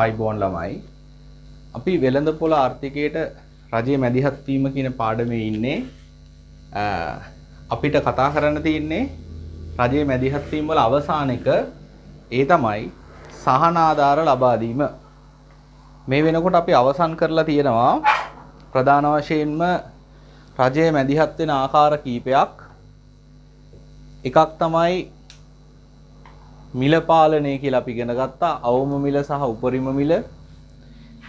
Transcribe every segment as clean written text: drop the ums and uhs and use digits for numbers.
ආයිබෝන් ළමයි අපි වෙළඳපොළ ආර්ථිකයට රජයේ මැදිහත් වීම කියන පාඩමේ ඉන්නේ අපිට කතා කරන්න තියෙන්නේ රජයේ මැදිහත් වීම වල අවසාන එක ඒ තමයි සහන ආධාර ලබා දීම. මේ වෙනකොට අපි අවසන් කරලා තියෙනවා ප්‍රධාන වශයෙන්ම රජයේ මැදිහත් වෙන ආකාර කීපයක්. එකක් තමයි මිල පාලනය කියලා අපි ඉගෙන ගත්තා. අවම මිල සහ උපරිම මිල.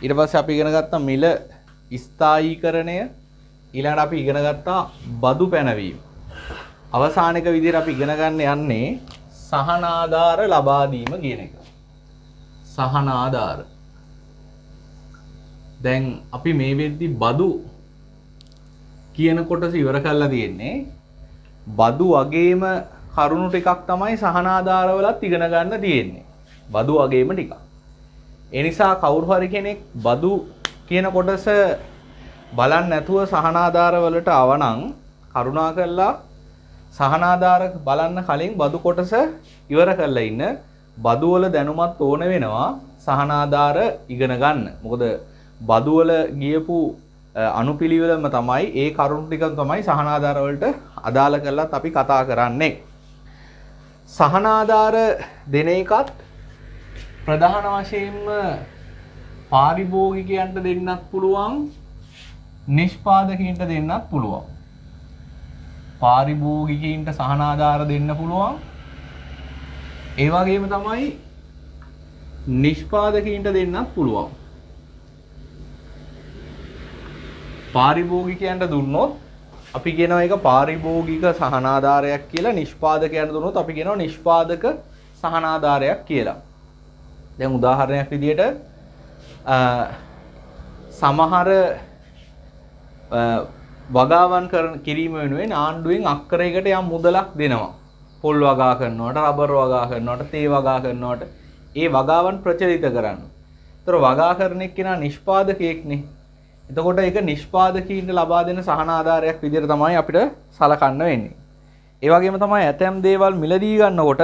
ඊට පස්සේ අපි ඉගෙන ගත්තා මිල ස්ථායීකරණය. ඊළඟට අපි ඉගෙන ගත්තා බදු පැනවීම. අවසාන එක විදිහට අපි ඉගෙන ගන්න යන්නේ සහන ආධාර ලබා දීම කියන එක. සහන ආධාර. දැන් අපි මේ වෙද්දි බදු කියන කොටස ඉවර කරලා තියෙන්නේ. බදු වගේම කරුණු ටිකක් තමයි සහන ආධාරවලත් ඉගෙන ගන්න තියෙන්නේ. බදු වගේම ටිකක්. ඒ නිසා කවුරු හරි කෙනෙක් බදු කියන කොටස බලන්න නැතුව සහන ආධාරවලට ආවනම් කරුණාකරලා සහන ආධාර බලන්න කලින් බදු කොටස ඉවර කරලා ඉන්න. බදු වල දැනුමත් ඕන වෙනවා සහන ආධාර ඉගෙන ගන්න. මොකද බදු වල ගියපු අනුපිළිවෙලම තමයි ඒ කරුණු ටික තමයි සහන ආධාර වලට අදාළ කරලත් අපි කතා කරන්නේ. සහන ආධාර දෙන එකත් ප්‍රධාන වශයෙන්ම පාරිභෝගිකයන්ට දෙන්නත් පුළුවන්, නිෂ්පාදකයන්ට දෙන්නත් පුළුවන්. පාරිභෝගිකයන්ට සහන ආධාර දෙන්න පුළුවන්. ඒ වගේම තමයි නිෂ්පාදකයන්ට දෙන්නත් පුළුවන්. පාරිභෝගිකයන්ට දුන්නොත් අපි කියනවා ඒක පාරිභෝගික සහන ආධාරයක් කියලා. නිෂ්පාදකයන්ට දුන්නොත් අපි කියනවා නිෂ්පාදක සහන ආධාරයක් කියලා. දැන් උදාහරණයක් විදිහට සමහර වගාවන් කිරීම වෙනුවෙන් ආණ්ඩුවෙන් අක්කරයකට යම් මුදලක් දෙනවා. පොල් වගා කරනවට, රබර් වගා කරනවට, තේ වගා කරනවට ඒ වගාවන් ප්‍රචලිත කරන්න. ඒතර වගා කරන එක්කෙනා නිෂ්පාදකයෙක්නේ. එතකොට ඒක නිෂ්පාදකීන්ට ලබා දෙන සහන ආධාරයක් විදිහට තමයි අපිට සලකන්න වෙන්නේ. ඒ වගේම තමයි ඇතැම් දේවල් මිලදී ගන්නකොට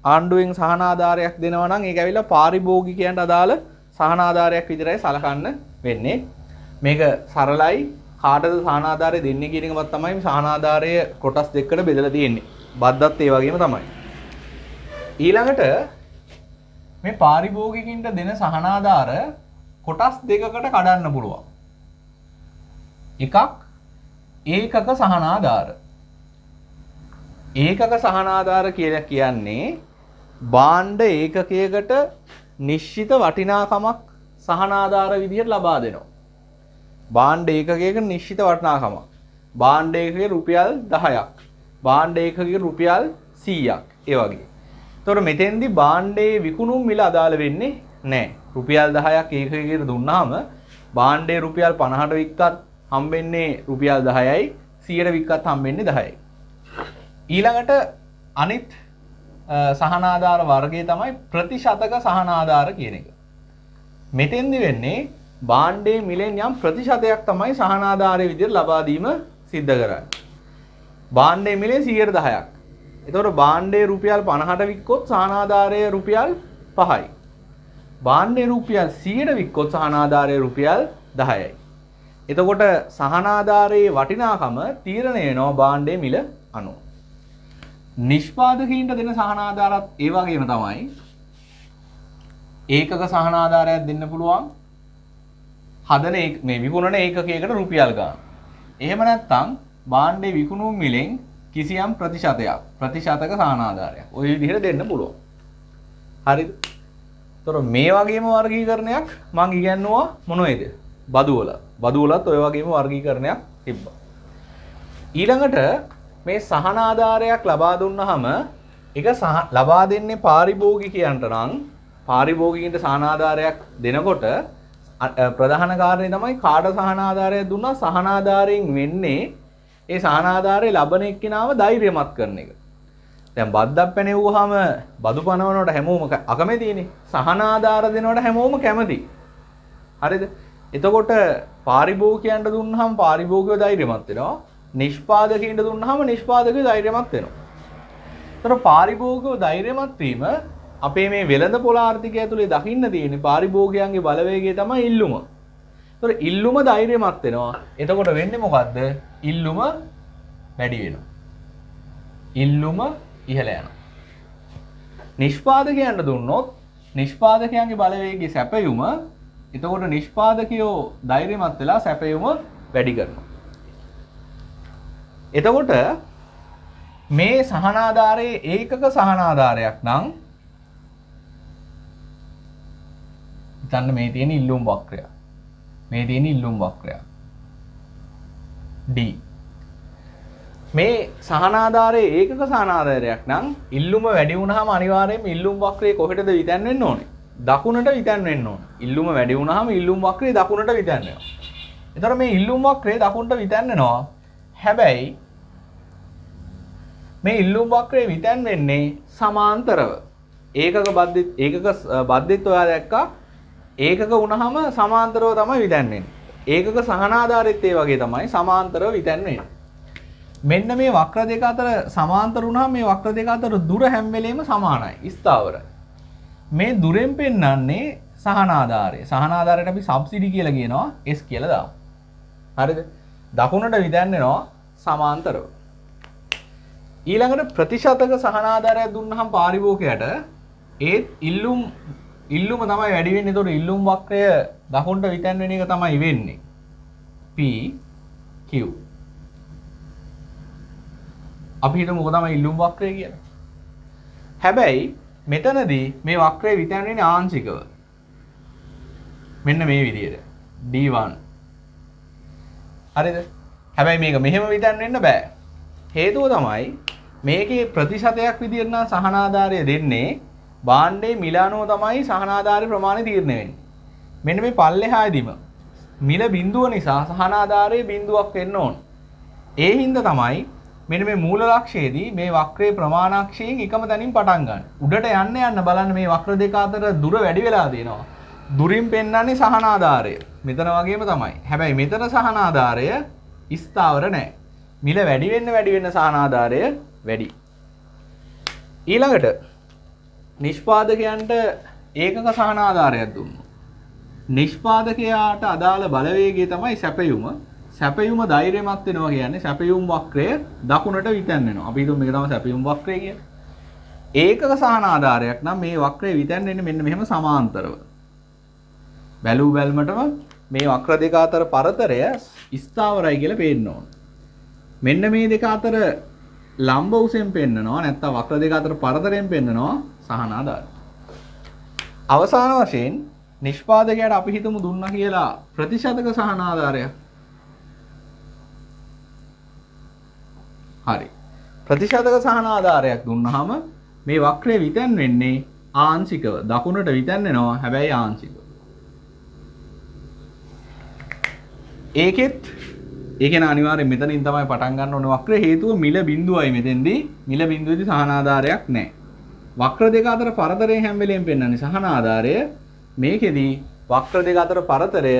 ආණ්ඩුවෙන් සහන ආධාරයක් දෙනවා නම් ඒක ඇවිල්ලා පාරිභෝගිකයන්ට අදාළ සහන ආධාරයක් විදිහටයි සලකන්න වෙන්නේ. මේක සරලයි. කාටද සහන ආධාරය දෙන්නේ කියන එකවත් තමයි සහන ආධාරය කොටස් දෙකකට බෙදලා තියෙන්නේ. බද්දත් ඒ වගේම තමයි. ඊළඟට මේ පාරිභෝගිකින්ට දෙන සහන ආධාර කොටස් දෙකකට කඩන්න පුළුවන්. එකක් ඒකක සහන ආධාර. ඒකක සහන ආධාර කියලා කියන්නේ භාණ්ඩ ඒකකයකට නිශ්චිත වටිනාකමක් සහන ආධාර විදිහට ලබා දෙනවා. භාණ්ඩ ඒකකයක නිශ්චිත වටිනාකමක්. භාණ්ඩ ඒකකයේ රුපියල් 10ක්. භාණ්ඩ ඒකකයේ රුපියල් 100ක්. ඒ වගේ. ඒතකොට මෙතෙන්දී භාණ්ඩයේ විකුණුම් මිල අදාළ වෙන්නේ නැහැ. රුපියල් 10ක් ඒකකයකට දුන්නාම භාණ්ඩයේ රුපියල් 50ට වික්කත් හම්බෙන්නේ රුපියල් 10යි, 100ට වික්කත් හම්බෙන්නේ 10යි. ඊළඟට අනිත් සහන ආධාර වර්ගය තමයි ප්‍රතිශතක සහන ආධාර කියන එක. මෙතෙන්දි වෙන්නේ භාණ්ඩයේ මිලෙන් යම් ප්‍රතිශතයක් තමයි සහන ආධාරයේ විදිහට ලබා දීම සිද්ධ කරන්නේ. භාණ්ඩයේ මිලෙන් 10%ක්. එතකොට භාණ්ඩයේ රුපියල් 50ට වික්කොත් සහන ආධාරය රුපියල් 5යි. භාණ්ඩයේ රුපියල් 100ට වික්කොත් සහන ආධාරය රුපියල් 10යි. එතකොට සහන ආධාරයේ වටිනාකම තීරණය වෙනවා භාණ්ඩයේ මිල අනුව. නිෂ්පාදකීන්ට දෙන සහන ආධාරත් ඒ වගේම තමයි. ඒකක සහන ආධාරයක් දෙන්න පුළුවන්. හදන මේ විකුණන ඒකකයකට රුපියල් ගන්න. එහෙම නැත්නම් භාණ්ඩේ විකුණුම් මිලෙන් කිසියම් ප්‍රතිශතක සහන ආධාරයක් ওই විදිහට දෙන්න පුළුවන්. හරිද? ඒතර මේ වගේම වර්ගීකරණයක් මම ඉගෙනුවා මොනවේද? බදු වල. බදු වලත් ওই වගේම වර්ගීකරණයක් තිබ්බා. ඊළඟට මේ සහන ආධාරයක් ලබා දුන්නාම ඒක ලබා දෙන්නේ පාරිභෝගිකයන්ට නම් පාරිභෝගිකින්ට සහන ආධාරයක් දෙනකොට ප්‍රධාන කාරණේ තමයි කාට සහන ආධාරයක් දුන්නා සහන ආධාරයෙන් වෙන්නේ ඒ සහන ආධාරය ලබන එක්කිනාව ධෛර්යමත් කරන එක. දැන් බද්දක් පැනෙවුවාම බදු පනවනකොට හැමෝම අකමැතිනේ. සහන ආධාර දෙනකොට හැමෝම කැමති. හරිද? එතකොට පාරිභෝගිකයන්ට දුන්නාම පාරිභෝගිකව ධෛර්යමත් වෙනවා. නිෂ්පාදකයන්ට දුන්නාම නිෂ්පාදකයෝ ධෛර්යමත් වෙනවා. ඒතර පාරිභෝගිකව ධෛර්යමත් වීම අපේ මේ වෙළඳ පොළ ආර්ථිකය ඇතුලේ දකින්න තියෙන පාරිභෝගිකයන්ගේ බලවේගය තමයි ඉල්ලුම. ඒතර ඉල්ලුම ධෛර්යමත් වෙනවා. එතකොට වෙන්නේ මොකද්ද? ඉල්ලුම වැඩි වෙනවා. ඉල්ලුම ඉහළ යනවා. නිෂ්පාදකයන්ට දුන්නොත් නිෂ්පාදකයන්ගේ බලවේගයේ සැපයුම එතකොට නිෂ්පාදකයෝ ධෛර්යමත් වෙලා සැපයුම වැඩි කරනවා. එතකොට මේ සහනාධාරයේ ඒකක සහනාධාරයක් නම් හිතන්න මේ තියෙන ඉල්ලුම් වක්‍රය. මේ තියෙන ඉල්ලුම් වක්‍රය. D. මේ සහනාධාරයේ ඒකක සහනාධාරයක් නම් ඉල්ලුම වැඩි වුණාම අනිවාර්යයෙන්ම ඉල්ලුම් වක්‍රයේ කොහෙටද විතැන් වෙන්න ඕනේ? දකුණට විතැන් වෙන්න ඕනේ. ඉල්ලුම වැඩි වුණාම ඉල්ලුම් වක්‍රයේ දකුණට විතැන් වෙනවා. ඒතර මේ ඉල්ලුම් වක්‍රයේ දකුණට විතැන් වෙනවා. හැබැයි මේ ඉල්ලුම් වක්‍රයේ විතැන් වෙන්නේ සමාන්තරව. ඒකක බද්ධිත් ඔයා දැක්කා. ඒකක වුණාම සමාන්තරව තමයි විතැන් වෙන්නේ. ඒකක සහනාධාරෙත් ඒ වගේ තමයි සමාන්තරව විතැන් වෙන්නේ. මෙන්න මේ වක්‍ර දෙක අතර සමාන්තර වුණාම මේ වක්‍ර දෙක අතර දුර හැම වෙලෙම සමානයි. ස්ථාවරයි. මේ දුරෙන් පෙන්වන්නේ සහනාධාරය. සහනාධාරයට අපි සබ්සිඩි කියලා කියනවා. S කියලා දාමු. හරිද? දකුණට විතැන් වෙනවා සමාන්තරව. ඊළඟට ප්‍රතිශතක සහනාධාරයක් දුන්නාම පාරිභෝගිකයට ඒත් ඉල්ලුම තමයි වැඩි වෙන්නේ. ඒතකොට ඉල්ලුම් වක්‍රය දකුණට විතැන් වෙන එක තමයි වෙන්නේ. P Q. අපි හිතමුකෝ තමයි ඉල්ලුම් වක්‍රය කියලා. හැබැයි මෙතනදී මේ වක්‍රය විතැන් වෙන්නේ ආංශිකව. මෙන්න මේ විදිහට. D1. හරිද? හැබැයි මේක මෙහෙම විතැන් වෙන්න බෑ. හේතුව තමයි මේකේ ප්‍රතිශතයක් විදිහට නම් සහනාධාරය දෙන්නේ භාණ්ඩයේ මිල අනුව තමයි සහනාධාරය ප්‍රමාණය තීරණය වෙන්නේ. මෙන්න මේ පල්ලෙහාදීම මිල බිඳුව නිසා සහනාධාරයේ බිඳුවක් වෙන්න ඕන. ඒ හින්දා තමයි මෙන්න මේ මූල ලක්ෂයේදී මේ වක්‍රයේ ප්‍රමාණාක්ෂයෙන් එකම තැනින් පටන් ගන්න. උඩට යන්න බලන්න මේ වක්‍ර දෙක අතර දුර වැඩි වෙලා තියෙනවා. දුරින් පෙන්වන්නේ සහනාධාරය. මෙතන වගේම තමයි. හැබැයි මෙතන සහනාධාරය ස්ථාවර නැහැ. මිල වැඩි වෙන්න සහනාධාරය වැඩි. ඊළඟට නිෂ්පාදකයන්ට ඒකක සහනාධාරයක් දුන්නා. නිෂ්පාදකයාට අදාළ බලවේගය තමයි සැපයුම. සැපයුම ධෛර්යමත් වෙනවා කියන්නේ සැපයුම් වක්‍රය දකුණට විතැන් වෙනවා. අපි හිතමු මේක තමයි සැපයුම් වක්‍රය කියන්නේ. ඒකක සහනාධාරයක් නම් මේ වක්‍රය විතැන් වෙන්නේ මෙන්න මෙහෙම සමාන්තරව. බැලූ බැල්මටම මේ වක්‍ර දෙක අතර පරතරය ස්ථාවරයි කියලා පේන්න ඕන. මෙන්න මේ දෙක අතර ලම්බ උසෙන් පෙන්නනවා නැත්නම් වක්‍ර දෙක අතර පරතරයෙන් පෙන්නනවා සහනාධාරය. අවසාන වශයෙන් නිෂ්පාදකයාට අපි හිතමු දුන්නා කියලා ප්‍රතිශතක සහනාධාරයක්. හරි. ප්‍රතිශතක සහනාධාරයක් දුන්නාම මේ වක්‍රය විතැන් වෙන්නේ ආංශිකව. දකුණට විතැන් වෙනවා හැබැයි ආංශිකව. ඒ කියන්නේ අනිවාර්යයෙන් මෙතනින් තමයි පටන් ගන්න ඕනේ වක්‍රය. හේතුව මිල බිඳුවයි මෙතෙන්දී. මිල බිඳුවේදී සහනාධාරයක් නැහැ. වක්‍ර දෙක අතර පරතරයෙන් හැම වෙලෙම පෙන්වන්නේ සහනාධාරය. මේකෙදී වක්‍ර දෙක අතර පරතරය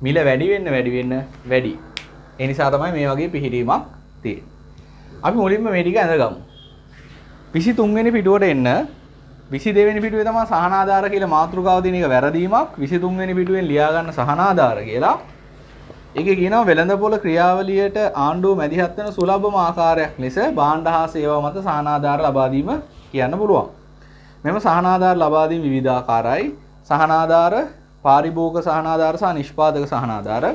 මිල වැඩි වෙන්න වැඩි. ඒ නිසා තමයි මේ වගේ පිහිටීමක් තියෙන්නේ. අපි මුලින්ම මේ ටික ඇඳගමු. 23 වෙනි පිටුවට එන්න 22 වෙනි පිටුවේ තමයි සහනාධාර කියලා මාතෘකාව දෙන එක වැරදීමක්. 23 වෙනි පිටුවෙන් ලියා ගන්න සහනාධාර කියලා. ඒකේ කියනවා වෙළඳපොළ ක්‍රියාවලියට ආණ්ඩුව මැදිහත් වෙන සුලභම ආකාරයක් ලෙස භාණ්ඩ හා සේවා මත සහනාධාර ලබා දීම කියන්න පුළුවන්. මෙම සහනාධාර ලබා දීම විවිධාකාරයි. සහනාධාර, පාරිභෝගික සහනාධාර සහ නිෂ්පාදක සහනාධාර.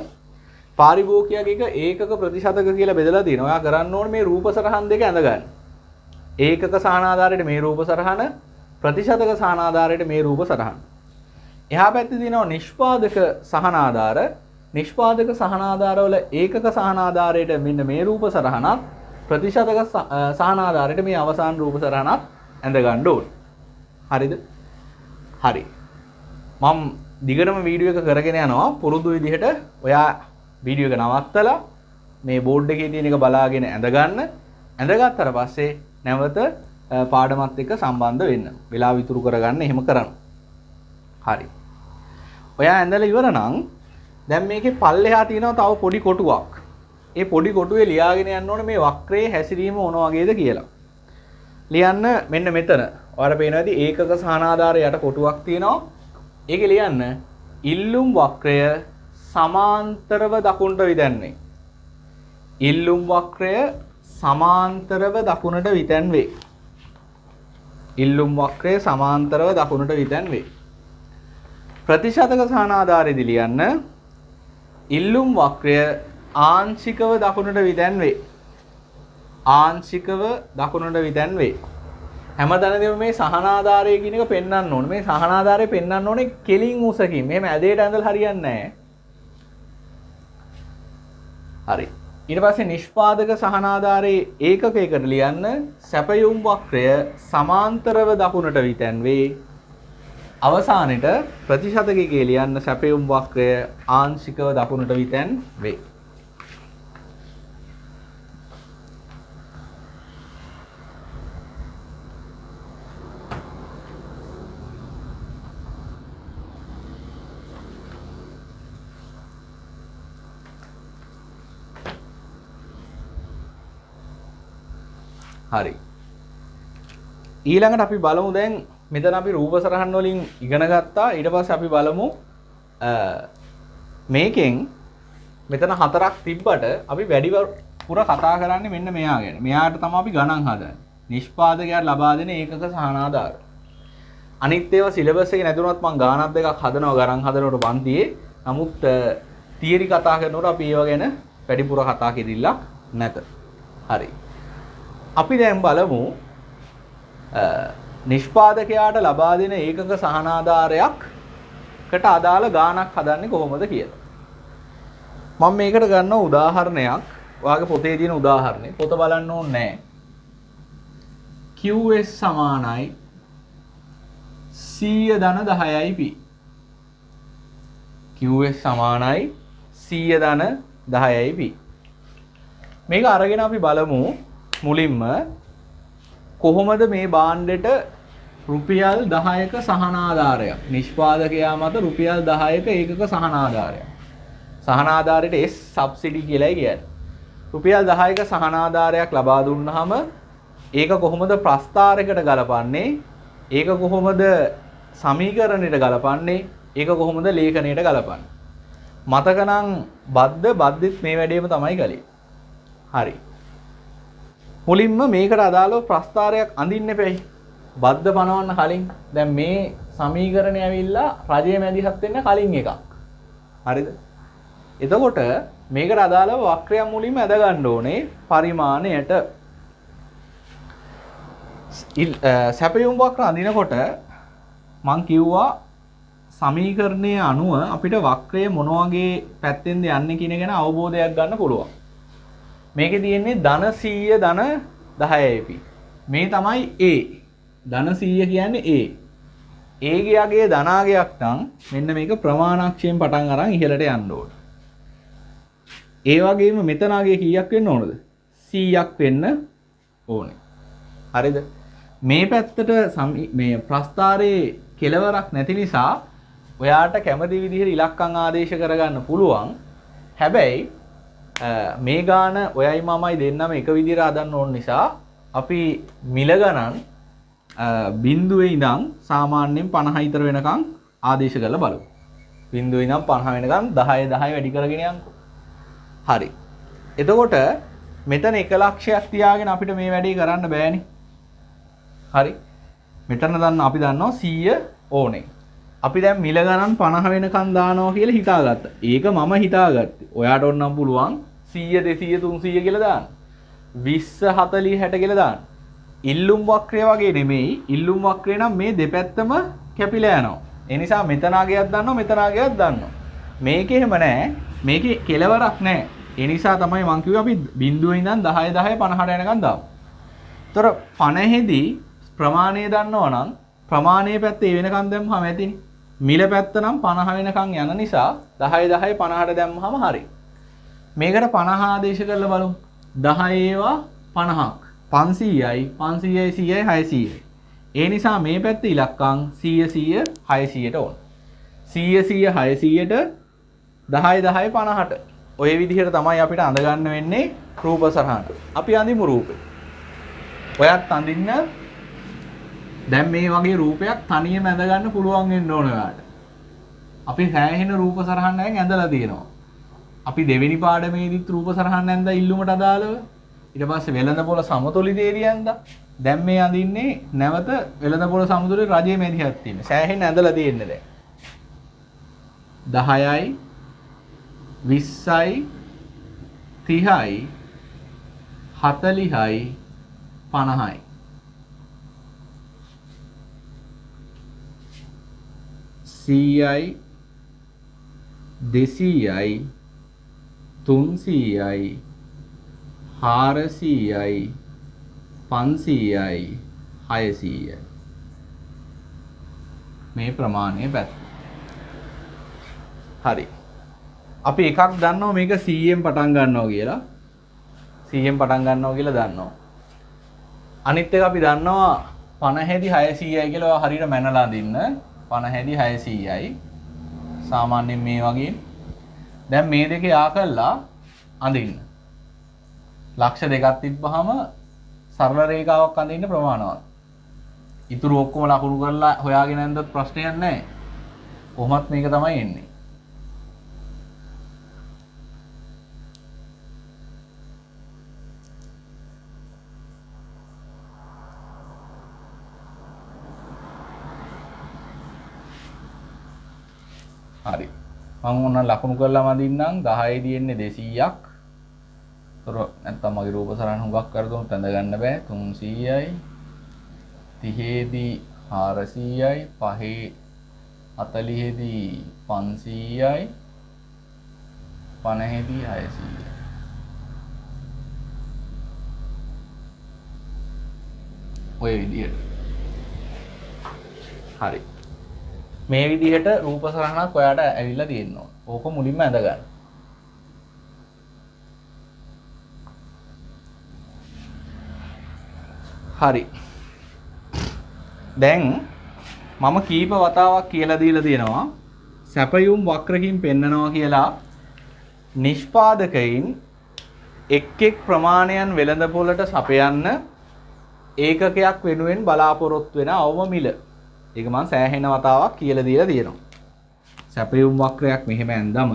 පාරිභෝගිකයාගේ ඒකක ප්‍රතිශතක කියලා බෙදලා තියෙනවා. ඔයා කරන්න ඕනේ මේ රූප සරහන් දෙක ඇඳ ගන්න. ඒකක සහනාධාරයට මේ රූප සරහන, ප්‍රතිශතක සහනාධාරයට මේ රූප සරහන. එහා පැත්තේ තියෙනවා නිෂ්පාදක සහනාධාර. නිෂ්පාදක සහනාධාරවල ඒකක සහනාධාරයට මෙන්න මේ රූප සරහනක්, ප්‍රතිශතක සහනාධාරයට මේ අවසාන රූප සරහනක් ඇඳ ගන්න ඕනේ. හරිද? හරි. මම දිගටම වීඩියෝ එක කරගෙන යනවා. පුරුදු විදිහට ඔයා වීඩියෝ එක නවත්තලා මේ බෝඩ් එකේ තියෙන එක බලාගෙන ඇඳ ගන්න. ඇඳගත්තට පස්සේ නැවත පාඩමත් එක්ක සම්බන්ධ වෙන්න. වෙලාව ඉතුරු කරගන්න එහෙම කරන්න. හරි. ඔයා ඇඳලා ඉවර නම් දැන් මේකේ පල්ලෙහා තියෙනවා තව පොඩි කොටුවක්. ඒ පොඩි කොටුවේ ලියාගෙන යන්න ඕනේ මේ වක්‍රයේ හැසිරීම මොන වගේද කියලා. ලියන්න මෙන්න මෙතන. ඔයාලට පේනවා ඇති ඒකක සහනාධාරය යට කොටුවක් තියෙනවා. ඒකේ ලියන්න ඉල්ලුම් වක්‍රය සමාන්තරව දකුණට විදැන්වේ. ඉල්ලුම් වක්‍රය සමාන්තරව දකුණට විතැන්වේ. ඉල්ලුම් වක්‍රය සමාන්තරව දකුණට විතැන්වේ. ප්‍රතිශතක සහනාධාරයේදී ලියන්න ඉල්ලුම් වක්‍රය ආංශිකව දකුණට විතැන්වේ. ආංශිකව දකුණට විතැන්වේ. හැමදාම මේ සහනාධාරය කියන එක පෙන්වන්න ඕනේ. මේ සහනාධාරය පෙන්වන්න ඕනේ කෙලින් උසකින්. මෙහෙම ඇදේට ඇඳලා හරියන්නේ නැහැ. හරි. ඊට පස්සේ නිෂ්පාදක සහනාධාරයේ ඒකකයකට ලියන්න සැපයුම් වක්‍රය සමාන්තරව දකුණට විතැන්වේ. අවසානෙට ප්‍රතිශතකයේ ලියන්න සැපයුම් වක්‍රය ආංශිකව දකුණට විතැන්වේ. හරි. ඊළඟට අපි බලමු දැන් මෙතන අපි රූප සරහන් වලින් ඉගෙන ගත්තා. ඊට පස්සේ අපි බලමු මේකෙන් මෙතන හතරක් තිබ්බට අපි වැඩිපුර කතා කරන්නේ මෙන්න මෙයා ගැන. මෙයාට තමයි අපි ගණන් හදන්නේ. නිෂ්පාදකයාට ලබා දෙන ඒකක සහනාධාර. අනිත් ඒවා සිලබස් එකේ නැතුණත් මම ගානක් දෙකක් හදනවා ගණන් හදනකොට පන්තියේ. නමුත් තියරි කතා කරනකොට අපි ඒවා ගැන වැඩිපුර කතා කිරිල්ලක් නැත. හරි. අපි දැන් බලමු නිෂ්පාදකයාට ලබා දෙන ඒකක සහනාධාරයක්කට අදාළ ගාණක් හදන්නේ කොහොමද කියලා. මම මේකට ගන්න උදාහරණයක්. ඔයාගේ පොතේ තියෙන උදාහරණය. පොත බලන්න ඕනේ නැහැ. QS සමානයි 100 ධන 10යි P. QS සමානයි 100 ධන 10යි P. මේක අරගෙන අපි බලමු මුලින්ම කොහොමද මේ භාණ්ඩෙට රුපියල් 10ක සහනාධාරයක් නිෂ්පාදකයා මත රුපියල් 10ක ඒකක සහනාධාරයක් සහනාධාරයට S සබ්සිඩි කියලායි කියන්නේ. රුපියල් 10ක සහනාධාරයක් ලබා දුන්නාම ඒක කොහොමද ප්‍රස්ථාරයකට ගලපන්නේ? ඒක කොහොමද සමීකරණයට ගලපන්නේ? ඒක කොහොමද ලේඛනයට ගලපන්නේ? මතකනම් බද්දෙත් මේ වැඩේම තමයි කළේ. හරි. මුලින්ම මේකට අදාළව ප්‍රස්ථාරයක් අඳින්න එපැයි. බද්ද පනවන්න කලින්. දැන් මේ සමීකරණය ඇවිල්ලා රජයේ මැදිහත් වෙන්න කලින් එකක්. හරිද? එතකොට මේකට අදාළව වක්‍රයක් මුලින්ම ඇද ගන්න ඕනේ පරිමාණයට. සැපයුම් වක්‍ර අඳිනකොට මං කිව්වා සමීකරණයේ අනුව අපිට වක්‍රය මොන වගේ පැත්තෙන්ද යන්නේ කියන ගැන අවබෝධයක් ගන්න පුළුවන්. මේකේ තියෙන්නේ ධන 100 ධන 10යි P. මේ තමයි A. ධන 100 කියන්නේ A. A ගියගේ ධනාගයක් නම් මෙන්න මේක ප්‍රමාණාක්ෂයෙන් පටන් අරන් ඉහළට යන්න ඕන. ඒ වගේම මෙතන අගය කීයක් වෙන්න ඕනද? 100ක් වෙන්න ඕනේ. හරිද? මේ පැත්තට මේ ප්‍රස්ථාරයේ කෙලවරක් නැති නිසා ඔයාට කැමති විදිහට ඉලක්කම් ආදේශ කරගන්න පුළුවන්. හැබැයි මේ ගාන ඔයයි මමයි දෙන්නම එක විදිහට හදන්න ඕන නිසා අපි මිල ගණන් බිඳුවේ ඉඳන් සාමාන්‍යයෙන් 50 විතර වෙනකන් ආදේශ කරලා බලමු. බිඳුවේ ඉඳන් 50 වෙනකන් 10 වැඩි කරගෙන යන්නකෝ. හරි. එතකොට මෙතන 1 ලක්ෂයක් තියාගෙන අපිට මේ වැඩේ කරන්න බෑනේ. හරි. මෙතන අපි දන්නවා 100 ඕනේ. අපි දැන් මිල ගණන් 50 වෙනකන් දානවා කියලා හිතාගත්තා. ඒක මම හිතාගත්තේ. ඔයාට ඕනම් පුළුවන් 100 200 300 කියලා දාන්න. 20 40 60 කියලා දාන්න. ඉල්ලුම් වක්‍රය වගේ නෙමෙයි. ඉල්ලුම් වක්‍රය නම් මේ දෙපැත්තම කැපිලා යනවා. ඒ නිසා මෙතන අගයක් දන්නවා මෙතන අගයක් දන්නවා. මේකේ එහෙම නැහැ. මේකේ කෙලවරක් නැහැ. ඒ නිසා තමයි මම කිව්වේ අපි බිඳුවේ ඉඳන් 10 50ට යනකම් දාමු. ඒතර 50 දී ප්‍රමාණය දන්නවා නම් ප්‍රමාණයේ පැත්ත ඒ වෙනකන් දැම්මම ඇතිනේ. මිල පැත්ත නම් 50 වෙනකන් යන නිසා 10 50ට දැම්මම හරි. මේකට 50 ආදේශ කරලා බලමු. 10 ඒවා 50ක්. 500යි 500යි 100යි 600යි. ඒ නිසා මේ පැත්ත ඉලක්කම් 100 600ට ඕන. 100 600ට 10 50ට. ඔය විදිහට තමයි අපිට අඳ ගන්න වෙන්නේ රූප සරහන. අපි අඳිමු රූපේ. ඔයත් අඳින්න දැන් මේ වගේ රූපයක් තනියම ඇඳ ගන්න පුළුවන් වෙන්න ඕන ඔයාලට. අපි හැහෙන රූප සරහන් නැන් ඇඳලා තියෙනවා. අපි දෙවෙනි පාඩමේදීත් රූප සරහන් ඇඳලා ඉල්ලුමට අදාළව. ඊට පස්සේ වෙළඳපොළ සමතුලිතේරිය ඇඳලා. දැන් මේ අඳින්නේ නැවත වෙළඳපොළ සමතුලිත රජයේ මැදිහත් තියෙන. සෑහෙන ඇඳලා තියෙන්නේ දැන්. 10යි 20යි 30යි 40යි 50යි 100යි 200යි 300යි 400යි 500යි 600යි මේ ප්‍රමාණය පැත්ත. හරි. අපි එකක් දන්නවා මේක 100ෙන් පටන් ගන්නවා කියලා. 100ෙන් පටන් ගන්නවා කියලා දන්නවා. අනිත් එක අපි දන්නවා 50 දී 600යි කියලා හරියට මැනලා අඳින්න. 50 දී 600යි. සාමාන්‍යයෙන් මේ වගේ. දැන් මේ දෙක යා කළා අඳින්න. ලක්ෂ දෙකක් තිබ්බහම සරල රේඛාවක් අඳින්න ප්‍රමාණවත්. ඉතුරු ඔක්කොම ලකුණු කරලා හොයාගෙන යන්නත් ප්‍රශ්නයක් නැහැ. කොහොමත් මේක තමයි එන්නේ. හරි. මම ඕන ලකුණු කරලා මදින්නම් 10 තියෙන්නේ 200ක්. තොර නැත්තම් මගේ රූප සරහන හුඟක් කරදුනොත් ඇඳ ගන්න බෑ. 300යි 30 දී 400යි 5 40 දී 500යි 50 දී 600යි. ඔය විදිහට. හරි. මේ විදිහට රූප සරහනක් ඔයාට ඇවිල්ලා තියෙනවා. ඕක මුලින්ම ඇඳ ගන්න. හරි. දැන් මම කීප වතාවක් කියලා දීලා තියෙනවා සැපයුම් වක්‍රකින් පෙන්නනවා කියලා නිෂ්පාදකයින් එක් එක් ප්‍රමාණයන් වෙළඳපොළට සපයන්න ඒකකයක් වෙනුවෙන් බලාපොරොත්තු වෙන අවම මිල. ඒක මම සෑහෙන වතාවක් කියලා දීලා තියෙනවා. සැපයුම් වක්‍රයක් මෙහෙම ඇඳම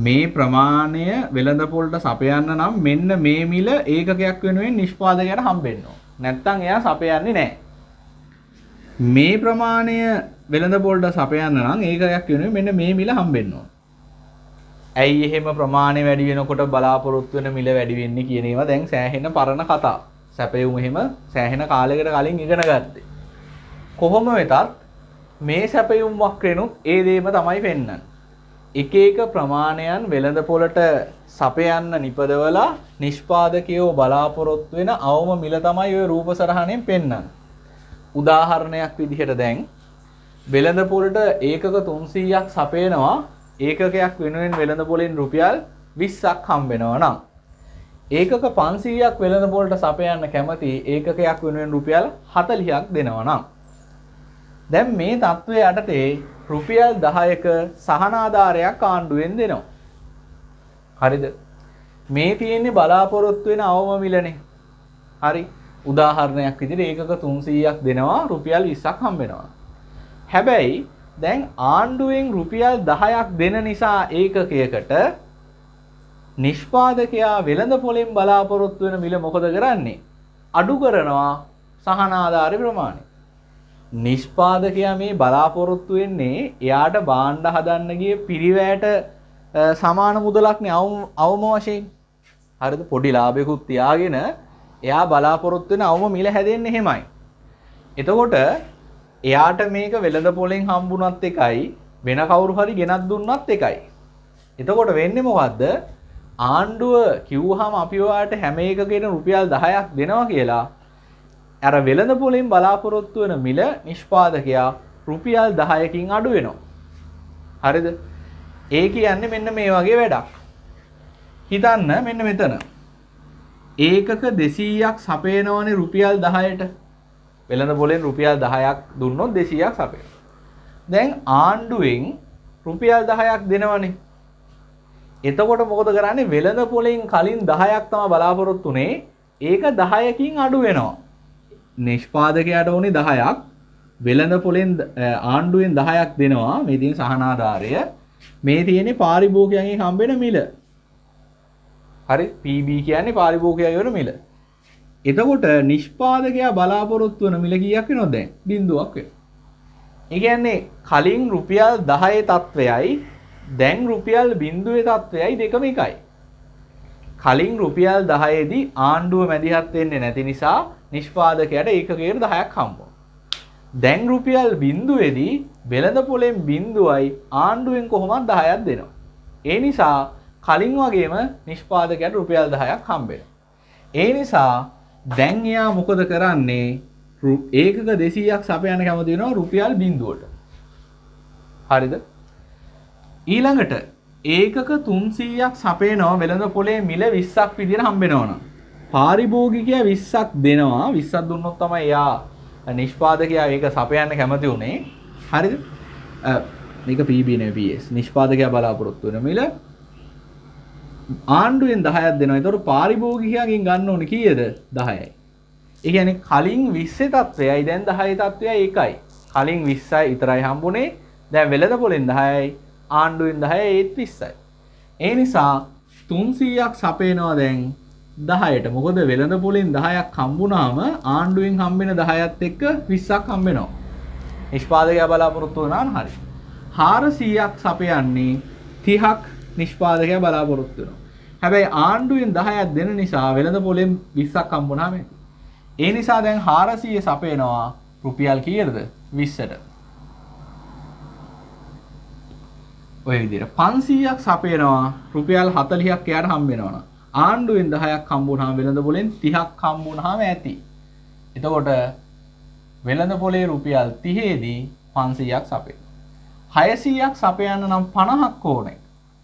මේ ප්‍රමාණය වෙළඳපොළට සපයන්න නම් මෙන්න මේ මිල ඒකකයක් වෙනුවෙන් නිෂ්පාදකයාට හම්බෙන්න ඕන. නැත්තම් එයා සපයන්නේ නැහැ. මේ ප්‍රමාණය වෙළඳපොළට සපයන්න නම් ඒකකයක් වෙනුවෙන් මෙන්න මේ මිල හම්බෙන්න ඕන. ඇයි එහෙම ප්‍රමාණය වැඩි වෙනකොට බලාපොරොත්තු වෙන මිල වැඩි වෙන්නේ කියන ඒවා දැන් සෑහෙන පරණ කතා. සැපයුම එහෙම සෑහෙන කාලයකට කලින් ඉගෙන ගත්තේ. කොහොම වෙතත් මේ සැපයුම් වක්‍රෙනුත් ඒ දේම තමයි පෙන්වන්නේ. එක එක ප්‍රමාණයන් වෙළඳපොළට සපයන්න නිපදවලා නිෂ්පාදකයෝ බලාපොරොත්තු වෙන අවම මිල තමයි ඔය රූප සරහනෙන් පෙන්වන්නේ. උදාහරණයක් විදිහට දැන් වෙළඳපොළට ඒකක 300ක් සපයනවා ඒකකයක් වෙනුවෙන් වෙළඳපොළෙන් රුපියල් 20ක් හම්බ වෙනවා නම් ඒකක 500ක් වෙළඳපොළට සපයන්න කැමති ඒකකයක් වෙනුවෙන් රුපියල් 40ක් දෙනවා නම් දැන් මේ තත්ත්වය යටතේ රුපියල් 10ක සහනාධාරයක් ආණ්ඩුවෙන් දෙනවා. හරිද? මේ තියෙන්නේ බලාපොරොත්තු වෙන අවම මිලනේ. හරි. උදාහරණයක් විදිහට ඒකක 300ක් දෙනවා රුපියල් 20ක් හම්බ වෙනවා. හැබැයි දැන් ආණ්ඩුවෙන් රුපියල් 10ක් දෙන නිසා ඒකකයකට නිෂ්පාදකයා වෙළඳපොළෙන් බලාපොරොත්තු වෙන මිල මොකද කරන්නේ? අඩු කරනවා සහනාධාර ප්‍රමාණය. නිෂ්පාදකයා මේ බලාපොරොත්තු වෙන්නේ එයාට භාණ්ඩ හදන්න ගිය පිරිවැයට සමාන මුදලක්නේ අවම වශයෙන්. හරිද? පොඩි ලාභයකුත් තියාගෙන එයා බලාපොරොත්තු වෙන අවම මිල හැදෙන්නේ එහෙමයි. එතකොට එයාට මේක වෙළඳපොළෙන් හම්බුනත් එකයි වෙන කවුරු හරි ගෙනත් දුන්නත් එකයි. එතකොට වෙන්නේ මොකද්ද? ආණ්ඩුව කිව්වහම අපි ඔයාලට හැම එකකේම රුපියල් 10ක් දෙනවා කියලා අර වෙළඳපොළෙන් බලාපොරොත්තු වෙන මිල නිෂ්පාදකයා රුපියල් 10කින් අඩු වෙනවා. හරිද? ඒ කියන්නේ මෙන්න මේ වගේ වැඩක්. හිතන්න මෙන්න මෙතන. ඒකක 200ක් සපයනවනේ රුපියල් 10ට. වෙළඳපොළෙන් රුපියල් 10ක් දුන්නොත් 200ක් සපයනවා. දැන් ආණ්ඩුවෙන් රුපියල් 10ක් දෙනවනේ. එතකොට මොකද කරන්නේ? වෙළඳපොළෙන් කලින් 10ක් තමයි බලාපොරොත්තු උනේ. ඒක 10කින් අඩු වෙනවා. නිෂ්පාදකයාට ඕනේ 10ක් වෙළඳ පොලෙන් ආණ්ඩුවෙන් 10ක් දෙනවා මේ තියෙන සහනාධාරය මේ තියෙන්නේ පාරිභෝගිකයන්ගෙන් හම්බෙන මිල හරි PB කියන්නේ පාරිභෝගිකයන්ගේ වෙන මිල එතකොට නිෂ්පාදකයා බලාපොරොත්තු වෙන මිල කීයක් වෙනවද දැන් බිඳුවක් වෙනවා ඒ කියන්නේ කලින් රුපියල් 10 තත්වයයි දැන් රුපියල් 0 තත්වයයි දෙකම එකයි කලින් රුපියල් 10 දී ආණ්ඩුව මැදිහත් වෙන්නේ නැති නිසා නිෂ්පාදකයාට ඒකකයකට 10ක් හම්බුනවා. දැන් රුපියල් 0 දී වෙළඳ පොලෙන් 0යි ආණ්ඩුවෙන් කොහොමද 10ක් දෙනවා. ඒ නිසා කලින් වගේම නිෂ්පාදකයාට රුපියල් 10ක් හම්බෙනවා. ඒ නිසා දැන් එයා මොකද කරන්නේ? ඒකක 200ක් සපයන්න කැමති වෙනවා රුපියල් 0ට. හරිද? ඊළඟට ඒකක 300ක් සපයනවා වෙළඳ පොලේ මිල 20ක් විදියට හම්බෙනවනම් පාරිභෝගිකයා 20ක් දෙනවා 20ක් දුන්නොත් තමයි එයා නිෂ්පාදකයා ඒක සපයන්න කැමති උනේ හරිද මේක PB නෙවෙයි PS නිෂ්පාදකයා බලාපොරොත්තු වෙන මිල ආණ්ඩුවෙන් 10ක් දෙනවා ඒතකොට පාරිභෝගිකයාගෙන් ගන්න ඕනේ කීයද 10යි ඒ කියන්නේ කලින් 20 තත්වයයි දැන් 10 තත්වයයි එකයි කලින් 20යි විතරයි හම්බුනේ දැන් වෙළඳ පොලෙන් 10යි ආණ්ඩුවෙන් 10 ඒත් 20යි. ඒ නිසා 300ක් සපේනවා දැන් 10ට. මොකද වෙළඳ පොලෙන් 10ක් හම්බුනාම ආණ්ඩුවෙන් හම්බෙන 10ත් එක්ක 20ක් හම්බෙනවා. නිෂ්පාදකයා බලාපොරොත්තු වෙනවා නම් හරි. 400ක් සපයන්නේ 30ක් නිෂ්පාදකයා බලාපොරොත්තු වෙනවා. හැබැයි ආණ්ඩුවෙන් 10ක් දෙන නිසා වෙළඳ පොලෙන් 20ක් හම්බුනාම ඒ නිසා දැන් 400 සපේනවා රුපියල් කීයද 20ට. ඔය විදිහට 500ක් සපයනවා රුපියල් 40ක් එයාට හම්බ වෙනවනම් ආණ්ඩුවෙන් 10ක් හම්බුනහම වෙළඳ පොලෙන් 30ක් හම්බුනහම ඇති. එතකොට වෙළඳ පොලේ රුපියල් 30 දී 500ක් සපයනවා. 600ක් සපයන්න නම් 50ක් ඕනේ.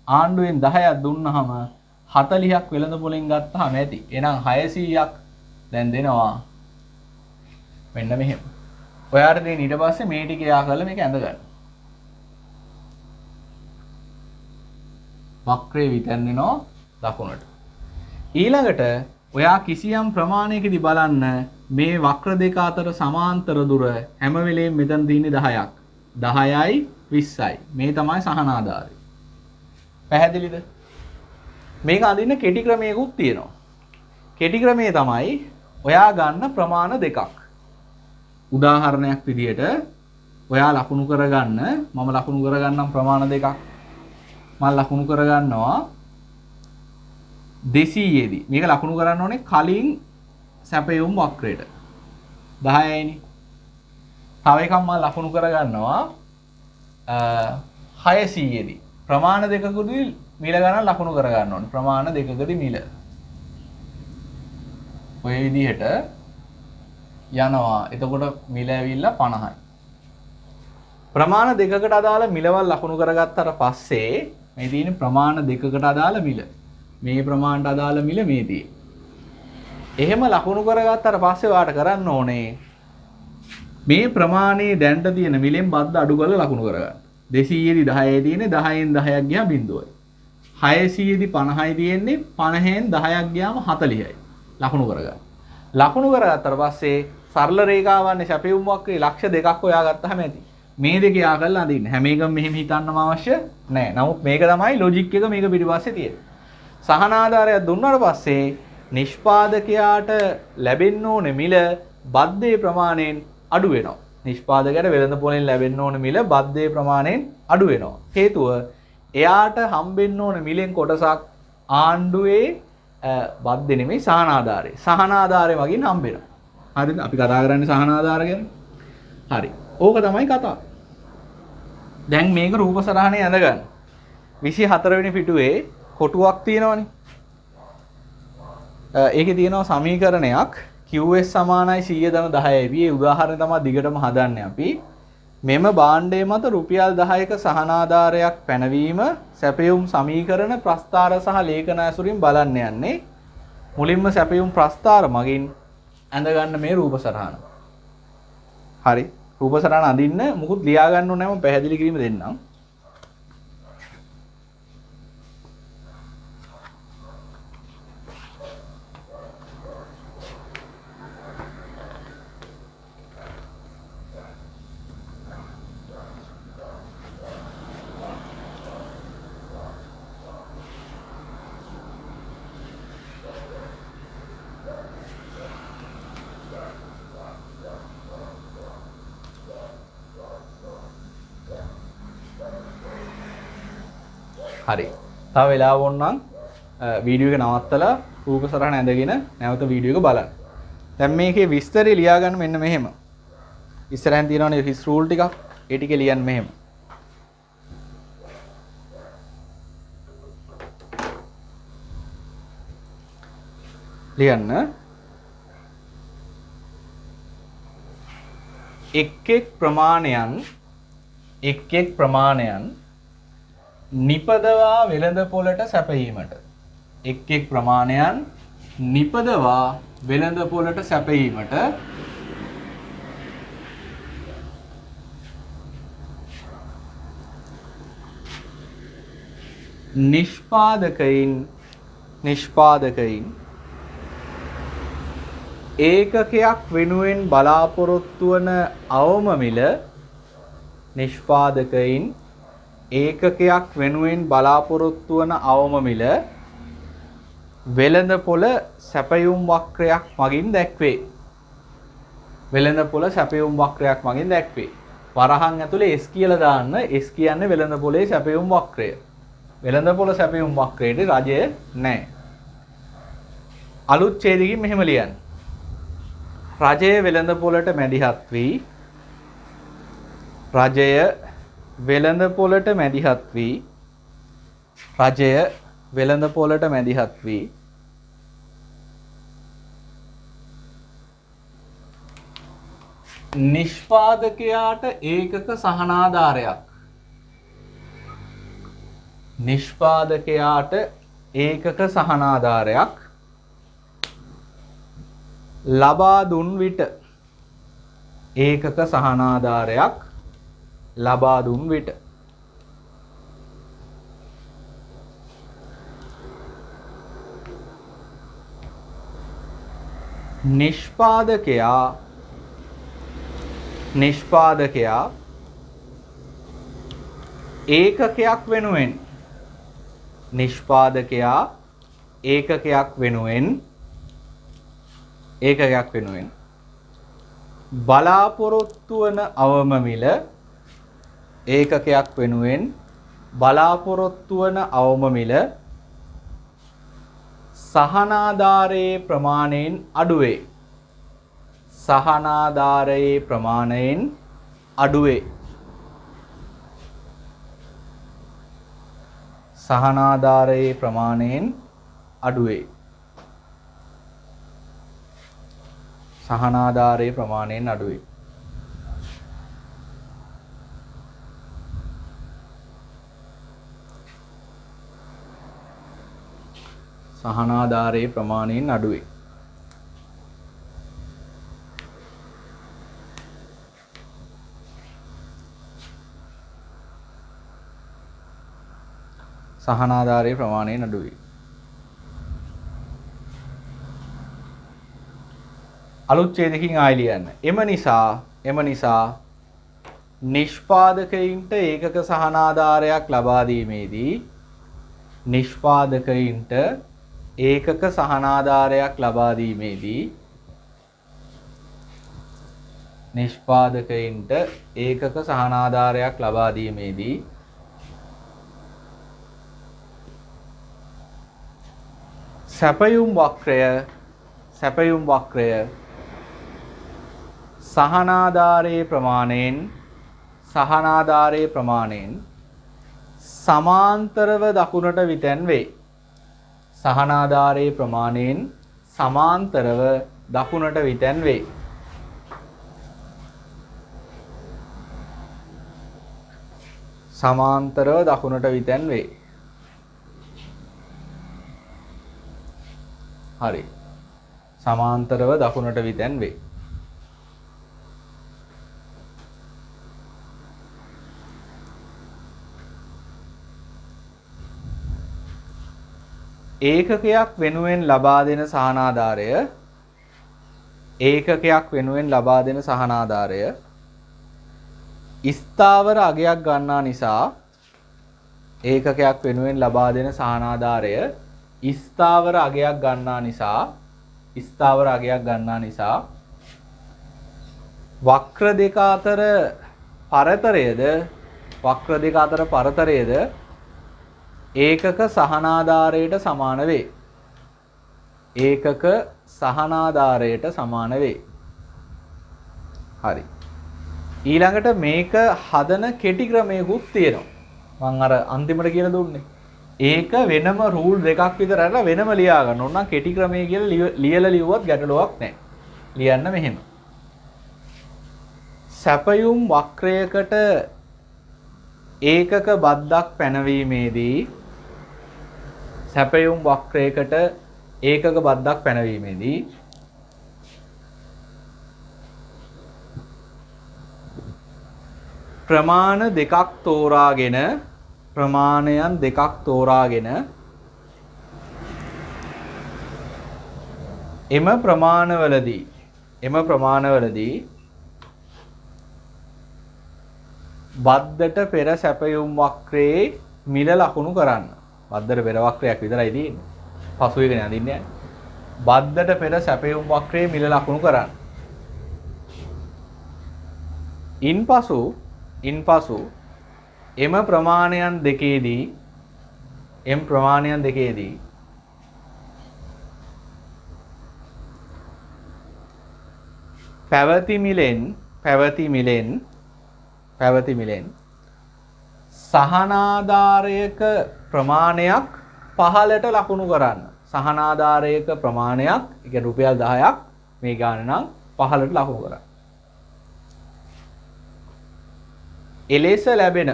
ආණ්ඩුවෙන් 10ක් දුන්නහම 40ක් වෙළඳ පොලෙන් ගත්තාම ඇති. එහෙනම් 600ක් දැන් දෙනවා. මෙන්න මෙහෙම. ඔයාට දෙන ඊට පස්සේ මේ ටික යා කරලා මේක ඇඳ ගන්න. වක්‍රේ විතැන්වෙනවා දකුණට. ඊළඟට ඔයා කිසියම් ප්‍රමාණයකදී බලන්න මේ වක්‍ර දෙක අතර සමාන්තර දුර හැම වෙලේම මෙතන තියෙන්නේ 10ක්. 10යි 20යි. මේ තමයි සහන ආධාරය. පැහැදිලිද? මේක අඳින්න කෙටි ක්‍රමයකුත් තියෙනවා. කෙටි ක්‍රමය තමයි ඔයා ගන්න ප්‍රමාණ දෙකක්. උදාහරණයක් විදියට ඔයා ලකුණු කරගන්න මම ලකුණු කරගන්නම් ප්‍රමාණ දෙකක්. මම ලකුණු කරගන්නවා 200 දී. මේක ලකුණු කරන්න ඕනේ කලින් සැපයුම් වක්‍රයට. 10යි නේ. තව එකක් මම ලකුණු කරගන්නවා 600 දී. ප්‍රමාණ දෙකකදී මිල ගණන් ලකුණු කරගන්න ඕනේ. ප්‍රමාණ දෙකකදී මිල. ඔය විදිහට යනවා. එතකොට මිල ඇවිල්ලා 50යි. ප්‍රමාණ දෙකකට අදාළ මිලවල් ලකුණු කරගත්තාට පස්සේ මේ තියෙන ප්‍රමාණ දෙකකට අදාළ මිල. මේ ප්‍රමාණයට අදාළ මිල මේ තියෙන්නේ. එහෙම ලකුණු කරගත්තාට පස්සේ ඔයාට කරන්න ඕනේ මේ ප්‍රමාණයේ දැන්ට තියෙන මිලෙන් බද්ද අඩු කරලා ලකුණු කරගන්න. 200 දී 10යි තියෙන්නේ 10න් 10ක් ගියා බිඳුවයි. 600 දී 50යි තියෙන්නේ 50න් 10ක් ගියාම 40යි. ලකුණු කරගන්න. ලකුණු කරගත්තාට පස්සේ සරල රේඛාවන්නේ සැපයුම් වක්‍රේ ලක්ෂ දෙකක් හොයාගත්තාම ඇති. මේ දෙක යා කරලා අදින්න. හැම එකම මෙහෙම හිතන්නම අවශ්‍ය නැහැ. නමුත් මේක තමයි ලොජික් එක මේක පිටිපස්සේ තියෙන්නේ. සහන ආධාරයක් දුන්නාට පස්සේ නිෂ්පාදකයාට ලැබෙන්න ඕනේ මිල බද්දේ ප්‍රමාණයෙන් අඩු වෙනවා. නිෂ්පාදකයාට වෙළඳ පොලෙන් ලැබෙන්න ඕනේ මිල බද්දේ ප්‍රමාණයෙන් අඩු වෙනවා. හේතුව එයාට හම්බෙන්න ඕනේ මිලෙන් කොටසක් ආණ්ඩුවේ බද්දේ නෙමෙයි සහන ආධාරය. සහන ආධාරය වගින් හම්බෙනවා. හරිද? අපි කතා කරන්නේ සහන ආධාර ගැන. හරි. ඕක තමයි කතාව. දැන් මේක රූප සරහනේ ඇඳ ගන්න. 24 වෙනි පිටුවේ කොටුවක් තියෙනවනේ. ඒකේ තියෙනවා සමීකරණයක් QS සමානයි 100/10යි. මේ උදාහරණය තමයි දිගටම හදන්නේ අපි. මෙම භාණ්ඩය මත රුපියල් 10ක සහනාධාරයක් පැනවීම සැපයුම් සමීකරණ ප්‍රස්ථාර සහ ලේඛන ඇසුරින් බලන්න යන්නේ. මුලින්ම සැපයුම් ප්‍රස්ථාර මගින් ඇඳ ගන්න මේ රූප සරහන. හරි. රූප සරහන අඳින්න මුකුත් ලියා ගන්න ඕනේ නැහැ මම පැහැදිලි කිරීම දෙන්නම්. හරි. තව වෙලාව වොන්නම් වීඩියෝ එක නවත්තලා රූප සටහන ඇඳගෙන නැවත වීඩියෝ එක බලන්න. දැන් මේකේ විස්තරය ලියා ගන්න මෙන්න මෙහෙම. ඉස්සරහින් තියෙනවනේ හිස් රූල් ටිකක්. ඒ ටික ලියන්න මෙහෙම. ලියන්න එක් එක් ප්‍රමාණයන් නිපදවා වෙළඳ පොළට සැපයීමට එක් එක් ප්‍රමාණයන් නිපදවා වෙළඳ පොළට සැපයීමට නිෂ්පාදකයින් ඒකකයක් වෙනුවෙන් බලාපොරොත්තු වන අවම මිල නිෂ්පාදකයින් ඒකකයක් වෙනුවෙන් බලාපොරොත්තු වන අවම මිල වෙළඳපොළ සැපයුම් වක්‍රයක් මගින් දැක්වේ. වෙළඳපොළ සැපයුම් වක්‍රයක් මගින් දැක්වේ. වරහන් ඇතුලේ S කියලා දාන්න. S කියන්නේ වෙළඳපොළේ සැපයුම් වක්‍රය. වෙළඳපොළ සැපයුම් වක්‍රයේ රජය නැහැ. අලුත් ඡේදකින් මෙහෙම ලියන්න. රජය වෙළඳපොළට මැදිහත් වී නිෂ්පාදකයාට ඒකක සහනාධාරයක් ලබා දුන් විට නිෂ්පාදකයා ඒකකයක් වෙනුවෙන් බලාපොරොත්තු වන අවම මිල සහනාධාරයේ ප්‍රමාණයෙන් අඩුවේ. අලුත් ඡේදකින් ආයෙ ලියන්න. එම නිසා නිෂ්පාදකයින්ට ඒකක සහනාධාරයක් ලබා දීමේදී සැපයුම් වක්‍රය සහනාධාරයේ ප්‍රමාණයෙන් සමාන්තරව දකුණට විතැන් වේ. හරි. සමාන්තරව දකුණට විතැන් වේ. ඒකකයක් වෙනුවෙන් ලබා දෙන සහනාධාරය ස්ථාවර අගයක් ගන්නා නිසා වක්‍ර දෙක අතර පරතරයද ඒකක සහනාධාරයට සමාන වේ. ඒකක සහනාධාරයට සමාන වේ. හරි. ඊළඟට මේක හදන කෙටි ක්‍රමයකුත් තියෙනවා. මම අර අන්තිමට කියලා දුන්නේ. ඒක වෙනම රූල් දෙකක් විතර අරලා වෙනම ලියා ගන්න ඕන නම් කෙටි ක්‍රමය කියලා ලියලා ලිව්වත් ගැටලුවක් නැහැ. ලියන්න මෙහෙම. සැපයුම් වක්‍රයකට ඒකක බද්දක් පැනවීමේදී සැපයුම් වක්‍රයකට ඒකක බද්දක් පැනවීමේදී ප්‍රමාණයන් දෙකක් තෝරාගෙන එම ප්‍රමාණවලදී බද්දට පෙර සැපයුම් වක්‍රයේ මිල ලකුණු කරන්න. බද්දට පෙර වක්‍රයක් විතරයි තියෙන්නේ. පසු එකනේ අඳින්නේ නැහැ. බද්දට පෙර සැපයුම් වක්‍රයේ මිල ලකුණු කරන්න. ඉන්පසු එම ප්‍රමාණයන් දෙකේදී පැවති මිලෙන් සහනාධාරයක ප්‍රමාණයක් පහළට ලකුණු කරන්න. සහනාධාරයක ප්‍රමාණයක්, ඒ කියන්නේ රුපියල් 10ක් මේ ගාන නම් පහළට ලකුණු කරන්න. එලෙස ලැබෙන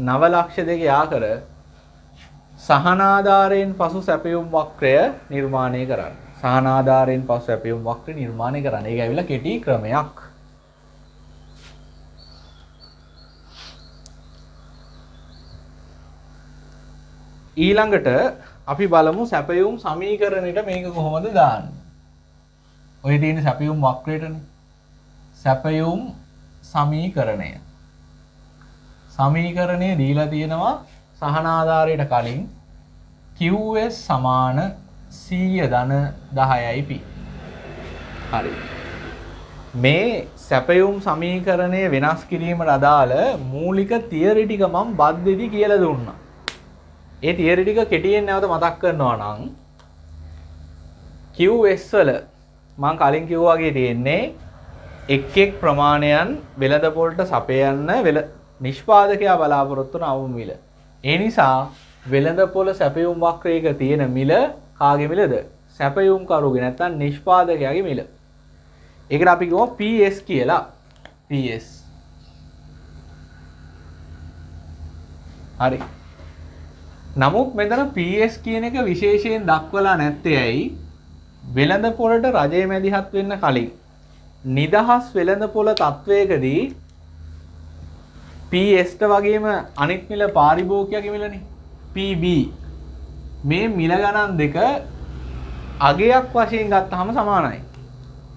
නව ලක්ෂ දෙක යාකර සහනාධාරයෙන් පසු සැපයුම් වක්‍රය නිර්මාණය කරන්න. සහනාධාරයෙන් පසු සැපයුම් වක්‍රය නිර්මාණය කරන්න. ඒක ඇවිල්ලා කෙටි ක්‍රමයක්. ඊළඟට අපි බලමු සැපයුම් සමීකරණයට මේක කොහොමද දාන්නේ. ඔය තියෙන සැපයුම් වක්‍රයටනේ. සැපයුම් සමීකරණය දීලා තියෙනවා සහනාධාරයට කලින් QS සමාන 100 ධන 10යි P. හරි. මේ සැපයුම් සමීකරණය වෙනස් කිරීමට අදාළ මූලික තියරි ටික මම බද්දෙදි කියලා දුන්නා. ඒ තියරි ටික කෙටියෙන් නැවත මතක් කරනවා නම් QS වල මම කලින් කිව්වා වගේ තියෙන්නේ එක් ප්‍රමාණයන් වෙළඳපොළට සපයන්න නිෂ්පාදකයා බලාපොරොත්තු වන අවම මිල. ඒ නිසා වෙළඳපොළ සැපයුම් වක්‍රයක තියෙන මිල කාගේ මිලද? සැපයුම් කරුගේ නැත්නම් නිෂ්පාදකයාගේ මිල. ඒකට අපි කියමු PS කියලා. PS. හරි. නමුත් මෙතන PS කියන එක විශේෂයෙන් දක්වලා නැත්තේ ඇයි? වෙළඳපොළට රජය මැදිහත් වෙන්න කලින් නිදහස් වෙළඳපොළ තත්වයකදී PS ට වගේම අනිත් මිල පාරිභෝගිකයාගේ මිලනේ PB මේ මිල ගණන් දෙක අගයක් වශයෙන් ගත්තාම සමානයි.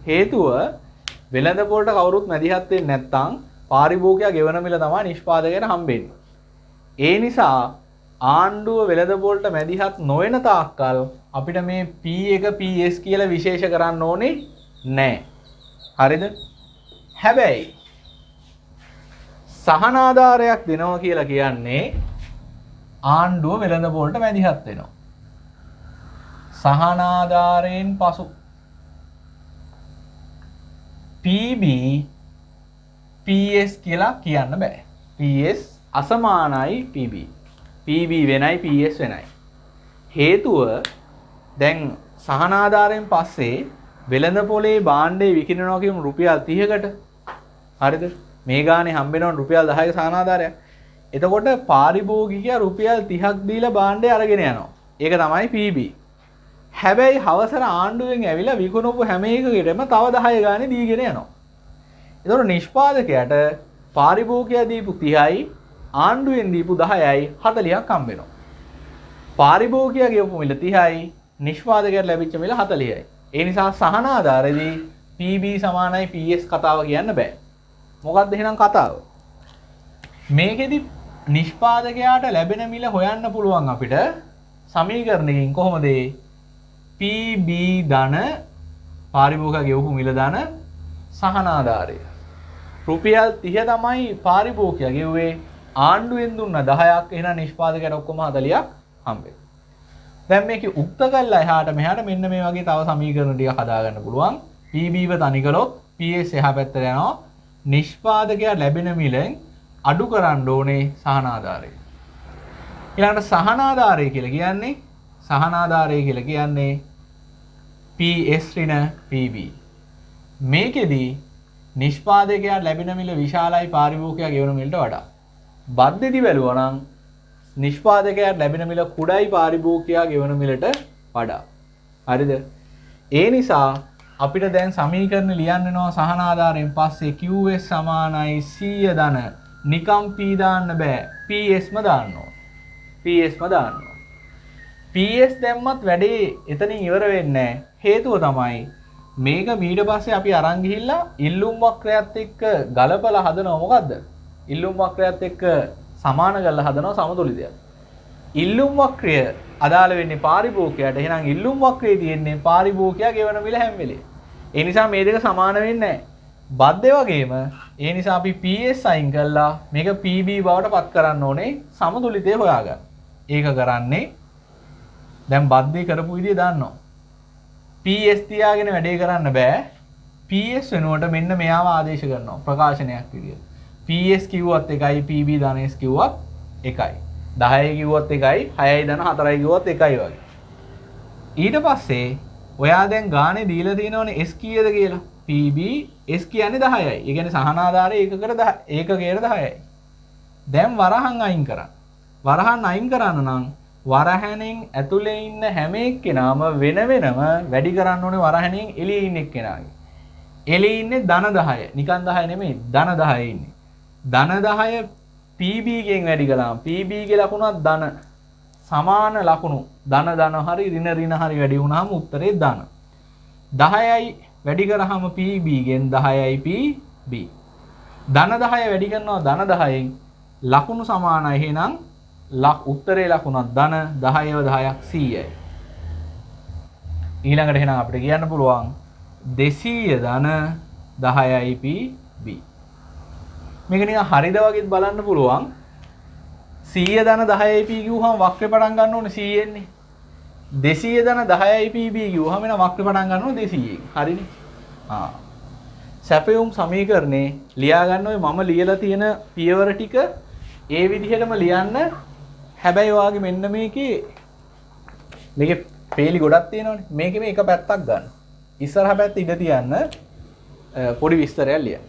හේතුව වෙළඳපොළට කවුරුත් මැදිහත් වෙන්නේ නැත්නම් පාරිභෝගිකයා ගෙවන මිල තමයි නිෂ්පාදකයට හම්බෙන්නේ. ඒ නිසා ආණ්ඩුව වෙළඳපොළට මැදිහත් නොවන තාක්කල් අපිට මේ P1 PS කියලා විශේෂ කරන්න ඕනේ නැහැ. හරිද? හැබැයි සහනාධාරයක් දෙනවා කියලා කියන්නේ ආණ්ඩුව වෙළඳපොළට මැදිහත් වෙනවා. සහනාධාරයෙන් පසු PB PS කියලා කියන්න බෑ. PS අසමානයි PB. PB වෙනයි PS වෙනයි. හේතුව දැන් සහනාධාරයෙන් පස්සේ වෙළඳපොලේ භාණ්ඩේ විකිණනවා කියමු රුපියල් 30කට. හරිද? මේ ගානේ හම්බෙනවා රුපියල් 10ක සහනාධාරයක්. එතකොට පාරිභෝගිකයා රුපියල් 30ක් දීලා භාණ්ඩේ අරගෙන යනවා. ඒක තමයි PB. හැබැයි හවසට ආණ්ඩුවෙන් ඇවිල්ලා විකුණපු හැම එකකටම තව 10 ගානේ දීගෙන යනවා. එතකොට නිෂ්පාදකයාට පාරිභෝගිකයා දීපු 30යි ආණ්ඩුවෙන් දීපු 10යි 40ක් හම්බ වෙනවා. පාරිභෝගිකයා ගෙවපු මිල 30යි නිෂ්පාදකයාට ලැබිච්ච මිල 40යි. ඒ නිසා සහනාධාරයේදී PB සමානයි PS කතාව කියන්න බෑ. මොකක්ද එහෙනම් කතාව? මේකෙදි නිෂ්පාදකයාට ලැබෙන මිල හොයන්න පුළුවන් අපිට සමීකරණයකින් කොහොමද? PB ධන පාරිභෝගිකයා ගෙවපු මිල ධන සහනාධාරය. රුපියල් 30 තමයි පාරිභෝගිකයා ගෙව්වේ. ආණ්ඩුවෙන් දුන්න 10ක්. එහෙනම් නිෂ්පාදකයට ඔක්කොම 40ක් හම්බෙයි. දැන් මේකේ උක්ත කළා එහාට මෙහාට මෙන්න මේ වගේ තව සමීකරණ ටික හදාගන්න පුළුවන්. PBව තනි කළොත් PS එහා පැත්තට යනවා. නිෂ්පාදකයා ලැබෙන මිලෙන් අඩු කරන්න ඕනේ සහනාධාරය. ඊළඟට සහනාධාරය කියලා කියන්නේ PS ඍණ PB. මේකෙදී නිෂ්පාදකයා ලැබෙන මිල විශාලයි පාරිභෝගිකයා ගෙවන මිලට වඩා. බද්දෙදි බැලුවා නම් නිෂ්පාදකයා ලැබෙන මිල කුඩායි පාරිභෝගිකයා ගෙවන මිලට වඩා. හරිද? ඒ නිසා අපිට දැන් සමීකරණ ලියන්න වෙනවා සහනාධාරයෙන් පස්සේ QS සමානයි 100 ධන නිකම් P දාන්න බෑ. PSම දාන්න ඕන. PS දැම්මත් වැඩේ එතනින් ඉවර වෙන්නේ නැහැ. හේතුව තමයි මේක ඊට පස්සේ අපි අරන් ගිහිල්ලා ඉල්ලුම් වක්‍රයත් එක්ක ගලපලා හදනවා මොකද්ද? ඉල්ලුම් වක්‍රයත් එක්ක සමාන කරලා හදනවා සමතුලිතයක්. ඉල්ලුම් වක්‍රය අදාළ වෙන්නේ පාරිභෝගිකයාට. එහෙනම් ඉල්ලුම් වක්‍රයේ තියෙන්නේ පාරිභෝගිකයා ගෙවන මිල හැම වෙලේ. ඒ නිසා මේ දෙක සමාන වෙන්නේ නැහැ. බද්දේ වගේම ඒ නිසා අපි PS අයින් කළා මේක PB බවට පත් කරන්න ඕනේ සමතුලිතය හොයාගන්න. ඒක කරන්නේ දැන් බද්දේ කරපු විදිය දන්නවා. PS තියාගෙන වැඩේ කරන්න බෑ. PS වෙනුවට මෙන්න මෙයාව ආදේශ කරනවා ප්‍රකාශනයක් විදියට. PS කිව්වත් එකයි PB ධනස් කිව්වත් එකයි. 10 කිව්වත් එකයි 6යි ධන 4යි කිව්වත් එකයි වගේ. ඊට පස්සේ ඔයා දැන් ගානේ දීලා තියෙනවනේ S කීයද කියලා. PB S කියන්නේ 10යි. ඒ කියන්නේ සහනාධාරය ඒකකයට 10යි. දැන් වරහන් අයින් කරන්න. වරහන් අයින් කරන්න නම් වරහණෙන් ඇතුලේ ඉන්න හැම එක්කෙනාම වෙන වෙනම වැඩි කරන්න ඕනේ වරහණෙන් එළියේ ඉන්න එක්කෙනාගේ. එළියේ ඉන්නේ ධන 10. නිකන් 10 නෙමෙයි ධන 10 ඉන්නේ. ධන 10 PB ගෙන් වැඩි කළාම PB ගේ ලකුණත් ධන සමාන ලකුණු ධන හරි ඍණ හරි වැඩි වුණාම උත්තරේ ධන. 10යි වැඩි කරාම PB ගෙන් 10යි PB. ධන 10 වැඩි කරනවා ධන 10න් ලකුණු සමානයි. එහෙනම් උත්තරේ ලකුණක් ධන 10ව 10ක් 100යි. ඊළඟට එහෙනම් අපිට කියන්න පුළුවන් 200 ධන 10යි PB. මේක නිකන් හරිද වගේත් බලන්න පුළුවන්. 100 ධන 10යි P කිව්වහම වක්‍රේ පටන් ගන්න ඕනේ 100 න්නේ. 200 ධන 10යි PB කිව්වහම එන වක්‍රේ පටන් ගන්න ඕනේ 200න්. හරිනේ? සැපයුම් සමීකරණේ ලියා ගන්න ඔය මම ලියලා තියෙන පියවර ටික ඒ විදිහටම ලියන්න. හැබැයි ඔයාගේ මෙන්න මේකේ පේලි ගොඩක් තියෙනවනේ. මේකේ මේ එක පැත්තක් ගන්න. ඉස්සරහ පැත්ත ඉඳ තියන්න පොඩි විස්තරයක් ලියන්න.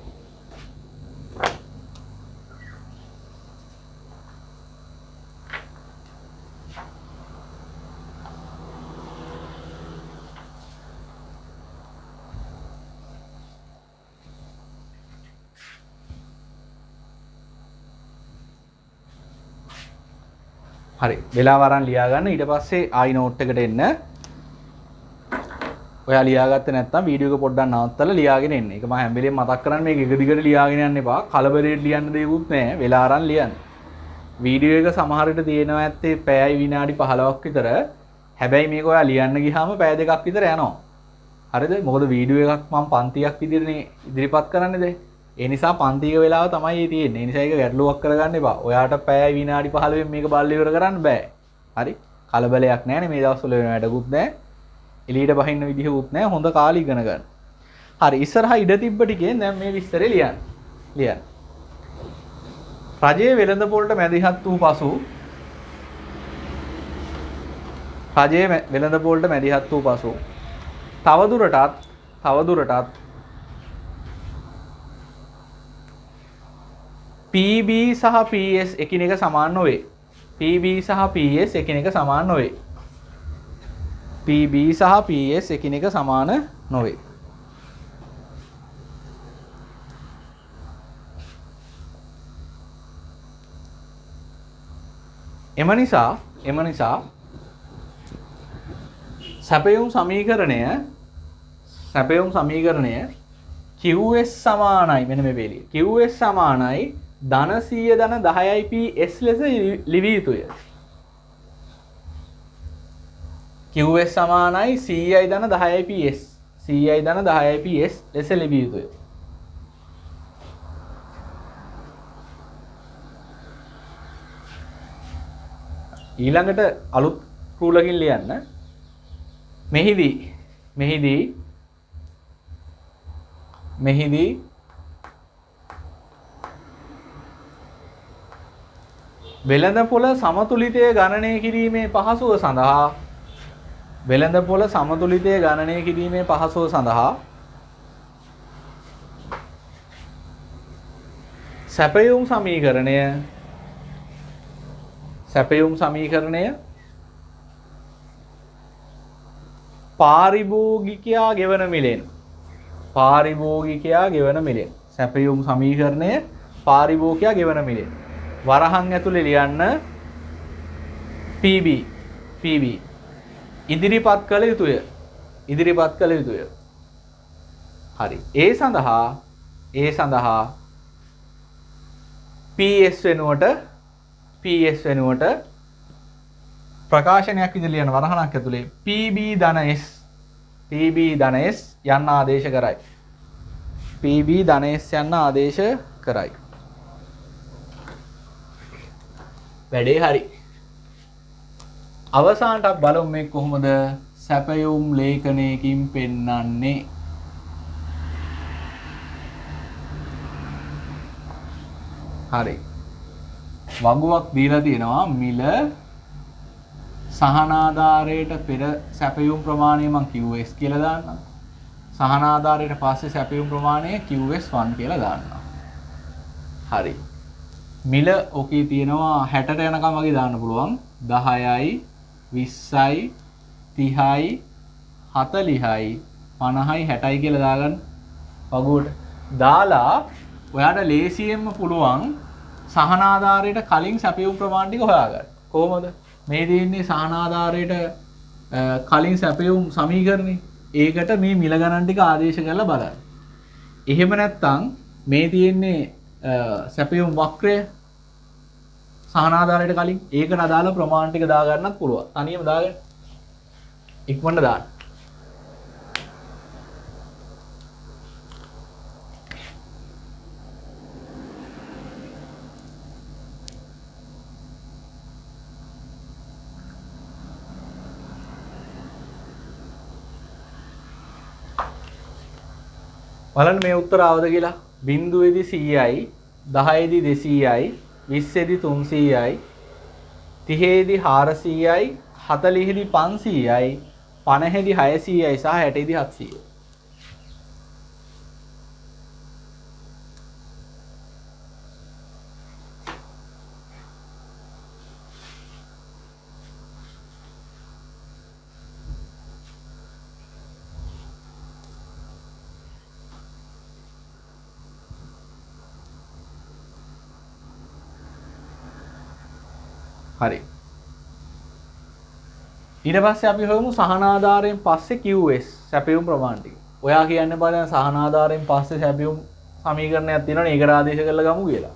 හරි වෙලාව අරන් ලියා ගන්න. ඊට පස්සේ ආයි නෝට් එකට එන්න. ඔයා ලියාගත්තේ නැත්නම් වීඩියෝ එක පොඩ්ඩක් නවත්තලා ලියාගෙන එන්න. ඒක මම හැම වෙලේම මතක් කරන්නේ මේක එක දිගට ලියාගෙන යන්න එපා. කලබලෙට ලියන්න දෙයක්වත් නැහැ. වෙලා අරන් ලියන්න. වීඩියෝ එක සමහර විට තියෙනවා ඇත්තේ පැයයි විනාඩි 15ක් විතර. හැබැයි මේක ඔයා ලියන්න ගියාම පැය දෙකක් විතර යනවා. හරිද? මොකද වීඩියෝ එකක් මම පන්තියක් විදිහටනේ ඉදිරිපත් කරන්නේ දැන්. ඒ නිසා පන්තික වෙලාව තමයි තියෙන්නේ. ඒ නිසා ඒක ගැටලුවක් කරගන්න එපා. ඔයාට පැය විනාඩි 15න් මේක බල්ල ඉවර කරන්න බෑ. හරි? කලබලයක් නැහැනේ මේ දවස්වල වෙන වැඩකුත් නැහැ. එළියට බහින්න විදිහකුත් නැහැ. හොඳ කාලේ ඉගෙන ගන්න. හරි ඉස්සරහා ඉඩ තිබ්බ ටිකෙන් දැන් මේ විස්තරේ ලියන්න. රජයේ වෙළඳපොළට මැදිහත් වූ පසු තවදුරටත් PB සහ PS එකිනෙක සමාන නොවේ. PB සහ PS එකිනෙක සමාන නොවේ. PB සහ PS එකිනෙක සමාන නොවේ. එම නිසා සැපයුම් සමීකරණය QS සමානයි මෙන්න මේ වේලිය. QS සමානයි ධන 100 ධන 10යි PS ලෙස ලිවිය යුතුය. QS සමානයි 100යි ධන 10යි PS. 100යි ධන 10යි PS ලෙස ලිවිය යුතුය. ඊළඟට අලුත් රූලකින් ලියන්න. මෙහිදී වෙළඳපොළ සමතුලිතය ගණනය කිරීමේ පහසුව සඳහා සැපයුම් සමීකරණය පාරිභෝගිකයා ගෙවන මිලෙන් සැපයුම් සමීකරණය පාරිභෝගිකයා ගෙවන මිලෙන් වරහන් ඇතුලේ ලියන්න PB ඉදිරිපත් කළ යුතුය. හරි. ඒ සඳහා PS වෙනුවට ප්‍රකාශනයක් විදිහට ලියන වරහණක් ඇතුලේ PB ධන S යන්න ආදේශ කරයි. වැඩේ හරි. අවසානට බලමු මේ කොහොමද සැපයුම් ලේඛනයකින් පෙන්වන්නේ. හරි. වගුවක් දීලා තියෙනවා මිල සහනාධාරයට පෙර සැපයුම් ප්‍රමාණය මම QS කියලා දාන්නම්. සහනාධාරයට පස්සේ සැපයුම් ප්‍රමාණය QS1 කියලා දාන්නම්. හරි. මිල ඔකේ තියෙනවා 60ට යනකම් වගේ දාන්න පුළුවන්. 10යි 20යි 30යි 40යි 50යි 60යි කියලා දාගන්න. වගුවට දාලා ඔයාට ලේසියෙන්ම පුළුවන් සහනාධාරයට කලින් සැපයුම් ප්‍රමාණ ටික හොයාගන්න. කොහොමද? මේ තියෙන්නේ සහනාධාරයට කලින් සැපයුම් සමීකරණේ. ඒකට මේ මිල ගණන් ටික ආදේශ කරලා බලන්න. එහෙම නැත්නම් මේ තියෙන්නේ සැපයුම් වක්‍රය සහනාධාරයට කලින් ඒකට අදාළ ප්‍රමාණ ටික දා ගන්නත් පුළුවන්. තනියම දාගන්න. ඉක්මනට දාන්න. බලන්න මේ උත්තර ආවද කියලා. 0ෙදි 100යි 10ෙදි 200යි 20ෙදි 300යි 30ෙදි 400යි 40ෙදි 500යි 50ෙදි 600යි සහ 60ෙදි 700යි. හරි. ඊට පස්සේ අපි හොයමු සහනාධාරයෙන් පස්සේ QS සැපයුම් ප්‍රමාණ ටික. ඔයා කියන්න බලන්න සහනාධාරයෙන් පස්සේ සැපයුම් සමීකරණයක් තියෙනවනේ ඒකට ආදේශ කරලා ගමු කියලා.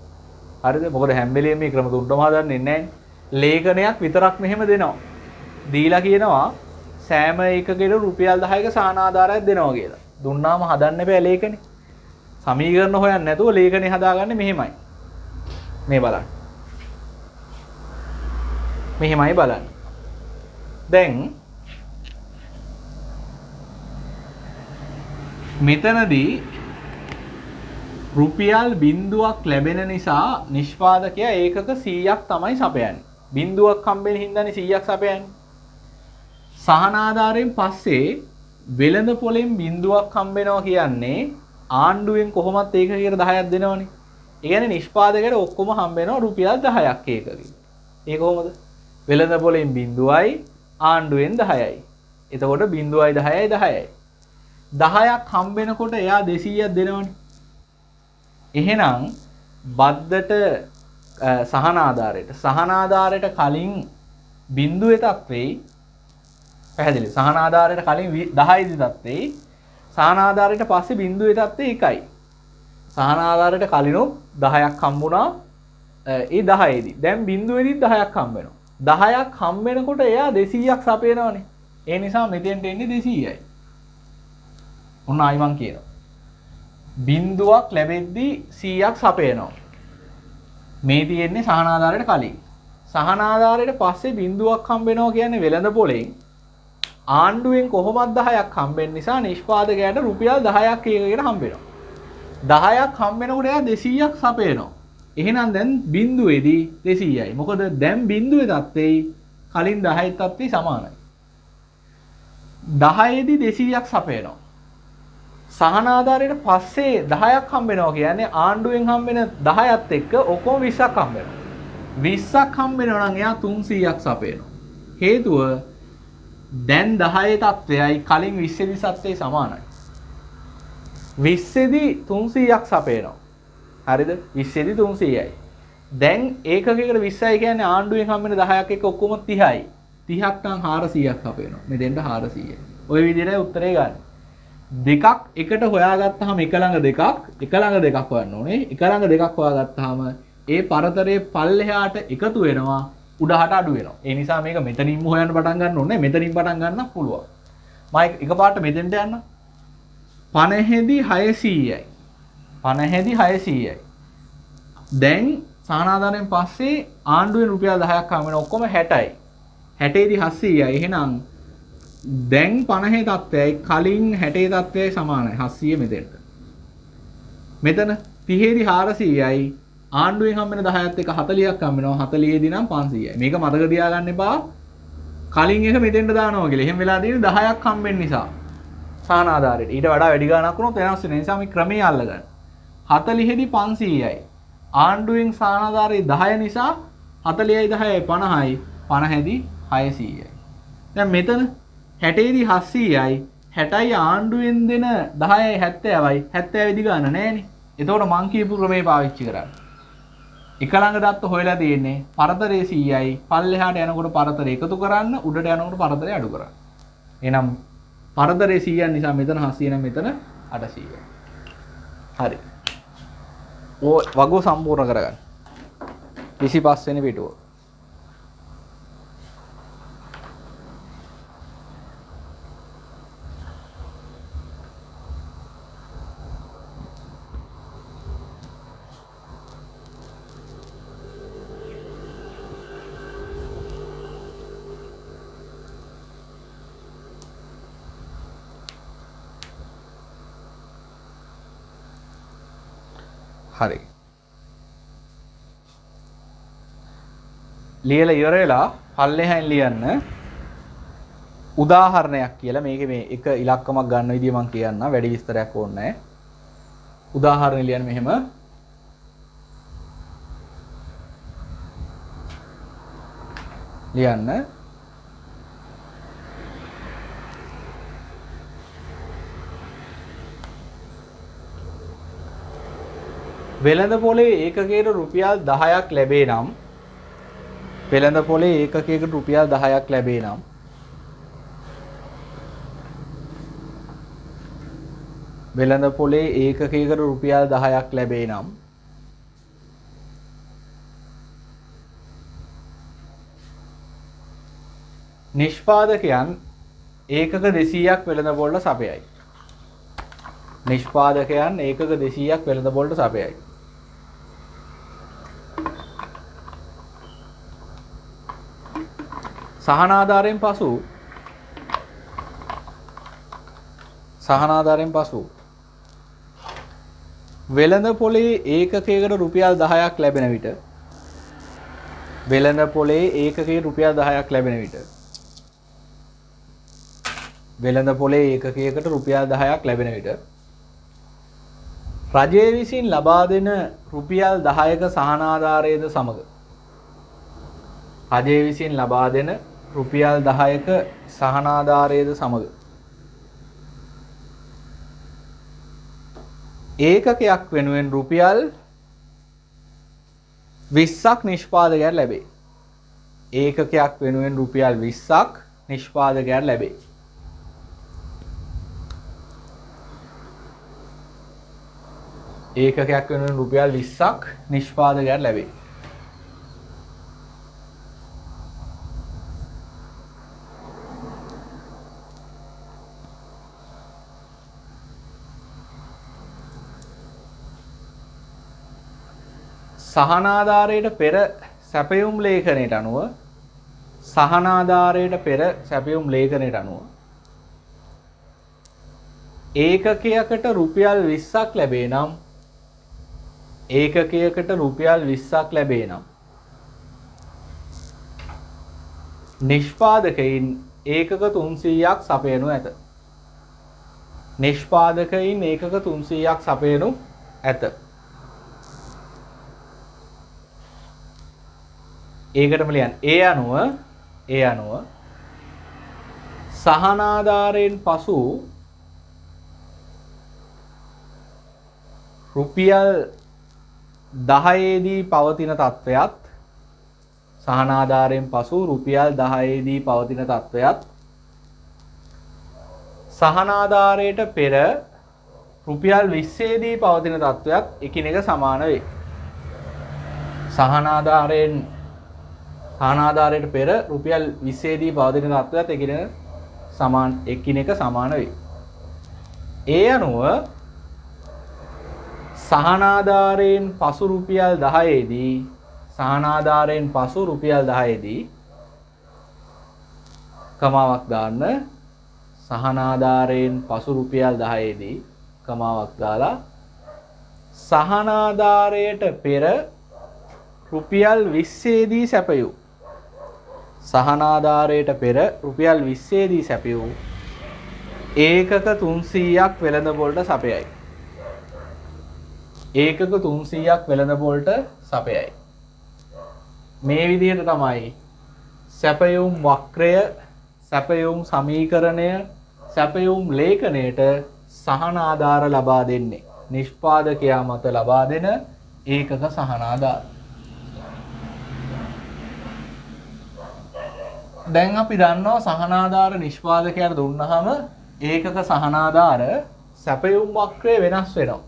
හරිද? මොකද හැම වෙලෙම මේ ක්‍රම තුනම හදන්නේ නැහැ. ලේඛනයක් විතරක් මෙහෙම දෙනවා. දීලා කියනවා සෑම එකකෙට රුපියල් 10ක සහනාධාරයක් දෙනවා කියලා. දුන්නාම හදන්න බෑ ලේඛනේ. සමීකරණ හොයන්න නැතුව ලේඛනේ හදාගන්නේ මෙහෙමයි. මේ බලන්න. මෙහෙමයි බලන්න. දැන් මෙතනදී රුපියල් බිංදුවක් ලැබෙන නිසා නිෂ්පාදකයා ඒකක 100ක් තමයි සපයන්නේ. බිංදුවක් හම්බෙන හින්දානේ 100ක් සපයන්නේ. සහනාධාරයෙන් පස්සේ වෙළඳ පොලෙන් බිංදුවක් හම්බෙනවා කියන්නේ ආණ්ඩුවෙන් කොහොමත් ඒකකයකට 10ක් දෙනවනේ. ඒ කියන්නේ නිෂ්පාදකයට ඔක්කොම හම්බෙනවා රුපියල් 10ක් ඒකකින්. ඒක කොහොමද? වෙළඳ පොලෙන් බිංදුවයි ආණ්ඩුවෙන් 10යි. එතකොට බිංදුවයි 10යි 10යි. 10ක් හම්බෙනකොට එයා 200ක් දෙනවනේ. එහෙනම් බද්දට සහනාධාරයට කලින් බිංදුවේ තත්ත්වෙයි පැහැදිලි. සහනාධාරයට කලින් 10 දී තත්ත්වෙයි සහනාධාරයට පස්සේ බිංදුවේ තත්ත්වෙයි එකයි. සහනාධාරයට කලිනුත් 10ක් හම්බුණා ඒ 10 දී. දැන් බිංදුවේදී 10ක් හම්බ වෙනවා. 10ක් හම්බ වෙනකොට එයා 200ක් සපයනවනේ. ඒ නිසා මෙතෙන්ට එන්නේ 200යි. ඔන්න ආයි මං කියනවා. බිංදුවක් ලැබෙද්දී 100ක් සපයනවා. මේ තියෙන්නේ සහනාධාරයට කලින්. සහනාධාරයට පස්සේ බිඳුවක් හම්බ වෙනවා කියන්නේ වෙළඳ පොලෙන් ආණ්ඩුවෙන් කොහොමද 10ක් හම්බෙන්න නිසා නිෂ්පාදකයාට රුපියල් 10ක් එකකට හම්බ වෙනවා. 10ක් හම්බ වෙනකොට එයා 200ක් සපයනවා. එහෙනම් දැන් බිඳුවේදී 200යි. මොකද දැන් බිඳුවේ තත්ත්වෙයි කලින් 10 තත්ත්වෙයි සමානයි. 10 දී 200ක් සපයනවා. සහනාධාරයට පස්සේ 10ක් හම්බ වෙනවා කියන්නේ ආණ්ඩුවෙන් හම්බ වෙන 10ත් එක්ක ඔක්කොම 20ක් හම්බ වෙනවා. 20ක් හම්බ වෙනවා නම් එයා 300ක් සපයනවා. හේතුව දැන් 10 තත්ත්වයයි කලින් 20 දී තත්ත්වයයි සමානයි. 20 දී 300ක් සපයනවා. හරිද? 20 දී 300යි. දැන් ඒකකයකට 20යි කියන්නේ ආණ්ඩුවෙන් හම්බ වෙන 10ක් එක්ක ඔක්කොම 30යි. 30ක් නම් 400ක් සපයනවා. මෙතෙන්ට 400යි. ওই විදිහට උත්තරේ ගන්න. දෙකක් එකට හොයාගත්තාම එක ළඟ දෙකක් හොයන්න ඕනේ. එක ළඟ දෙකක් හොයාගත්තාම ඒ පරතරයේ පල්ලෙහාට එකතු වෙනවා උඩහට අඩු වෙනවා. ඒ නිසා මේක මෙතනින්ම හොයන්න පටන් ගන්න ඕනේ. මෙතනින් පටන් ගන්නත් පුළුවන්. මම එකපාරට මෙතෙන්ට යන්න. 50 දී 600යි. 50 දී 600යි. දැන් සහනාධාරයෙන් පස්සේ ආණ්ඩුවෙන් රුපියල් 10ක් හම්බ වෙන ඔක්කොම 60යි. 60 දී 700යි. එහෙනම් දැන් 50 තත්ත්වයයි කලින් 60 තත්ත්වයයි සමානයි. 700 මෙතෙන්ට. මෙතන 30 දී 400යි. ආණ්ඩුවෙන් හම්බ වෙන 10ත් එක 40ක් හම්බ වෙනවා. 40 දී නම් 500යි. මේක මතක තියාගන්න එපා. කලින් එක මෙතෙන්ට දානවා කියලා. එහෙම වෙලා තියෙන්නේ 10ක් හම්බෙන්න නිසා. සහනාධාරයට. ඊට වඩා වැඩි ගාණක් වුණොත් වෙනස් වෙන නිසා මේ ක්‍රමයේ අල්ලගන්න. 40 දී 500යි. ආණ්ඩුවෙන් සහනාධාරයේ 10 නිසා 40යි 10යි 50යි. 50 දී 600යි. දැන් මෙතන 60 දී 700යි. 60යි ආණ්ඩුවෙන් දෙන 10යි 70යි. 70 වෙදි ගාණ නෑනේ. එතකොට මං කියපු ක්‍රමේ පාවිච්චි කරන්න. එක ළඟ දත්ත හොයලා තියෙන්නේ පරතරයේ 100යි. පල්ලෙහාට යනකොට පරතරය එකතු කරන්න, උඩට යනකොට පරතරය අඩු කරන්න. එහෙනම් පරතරයේ 100 නිසා මෙතන 700 නම් මෙතන 800යි. හරි. ඔය වගුව සම්පූර්ණ කරගන්න. 25 වෙනි පිටුව. හරි. ලියලා ඉවර වෙලා පල්ලෙහායින් ලියන්න උදාහරණයක් කියලා. මේකේ මේ එක ඉලක්කමක් ගන්න විදිය මම කියන්න. වැඩි විස්තරයක් ඕනේ නැහැ. උදාහරණ ලියන්න මෙහෙම. ලියන්න වෙළඳ පොලේ ඒකකයට රුපියල් 10ක් ලැබේ නම් වෙළඳ පොලේ ඒකකයකට රුපියල් 10ක් ලැබේ නම් වෙළඳ පොලේ ඒකකයකට රුපියල් 10ක් ලැබේ නම් නිෂ්පාදකයන් ඒකක 200ක් වෙළඳ පොලට සපයයි. නිෂ්පාදකයන් ඒකක 200ක් වෙළඳ පොලට සපයයි. සහනාධාරයෙන් පසු වෙළඳ පොලේ ඒකකයකට රුපියල් 10ක් ලැබෙන විට වෙළඳ පොලේ ඒකකයකට රුපියල් 10ක් ලැබෙන විට වෙළඳ පොලේ ඒකකයකට රුපියල් 10ක් ලැබෙන විට රජය විසින් ලබා දෙන රුපියල් 10ක සහනාධාරයේද සමග රජය විසින් ලබා දෙන රුපියල් 10ක සහනාධාරයේද සමග ඒකකයක් වෙනුවෙන් රුපියල් 20ක් නිෂ්පාදකයාට ලැබේ. ඒකකයක් වෙනුවෙන් රුපියල් 20ක් නිෂ්පාදකයාට ලැබේ. ඒකකයක් වෙනුවෙන් රුපියල් 20ක් නිෂ්පාදකයාට ලැබේ. සහනාධාරයට පෙර සැපයුම් ලේඛනයට අනුව සහනාධාරයට පෙර සැපයුම් ලේඛනයට අනුව ඒකකයකට රුපියල් 20ක් ලැබේ නම් ඒකකයකට රුපියල් 20ක් ලැබේ නම් නිෂ්පාදකයින් ඒකක 300ක් සපයනු ඇත. නිෂ්පාදකයින් ඒකක 300ක් සපයනු ඇත. ඒකටම ලියන්න. ඒ අනුව සහනාධාරයෙන් පසු රුපියල් 10 දී පවතින තත්වයක් සහනාධාරයෙන් පසු රුපියල් 10 දී පවතින තත්වයක් සහනාධාරයට පෙර රුපියල් 20 දී පවතින තත්වයක් එකිනෙක සමාන වේ. සහනාධාරයට පෙර රුපියල් 20 දී පවතින තත්වයක් එකිනෙක සමාන වේ. ඒ අනුව සහනාධාරයෙන් පසු රුපියල් 10 දී කමාවක් දාන්න. සහනාධාරයෙන් පසු රුපියල් 10 දී කමාවක් දාලා සහනාධාරයට පෙර රුපියල් 20 දී සැපයූ සහනාධාරයට පෙර රුපියල් 20 දී සැපයූ ඒකක 300ක් වෙළඳපොළට සපයයි. ඒකක 300ක් වෙළඳපොළට සපයයි. මේ විදිහට තමයි සැපයුම් වක්‍රය, සැපයුම් සමීකරණය, සැපයුම් ලේඛනයට සහනාධාර ලබා දෙන්නේ. නිෂ්පාදකයා මත ලබා දෙන ඒකක සහනාධාර. දැන් අපි දන්නවා සහනාධාර නිෂ්පාදකයාට දුන්නාම ඒකක සහනාධාර සැපයුම් වක්‍රය වෙනස් වෙනවා.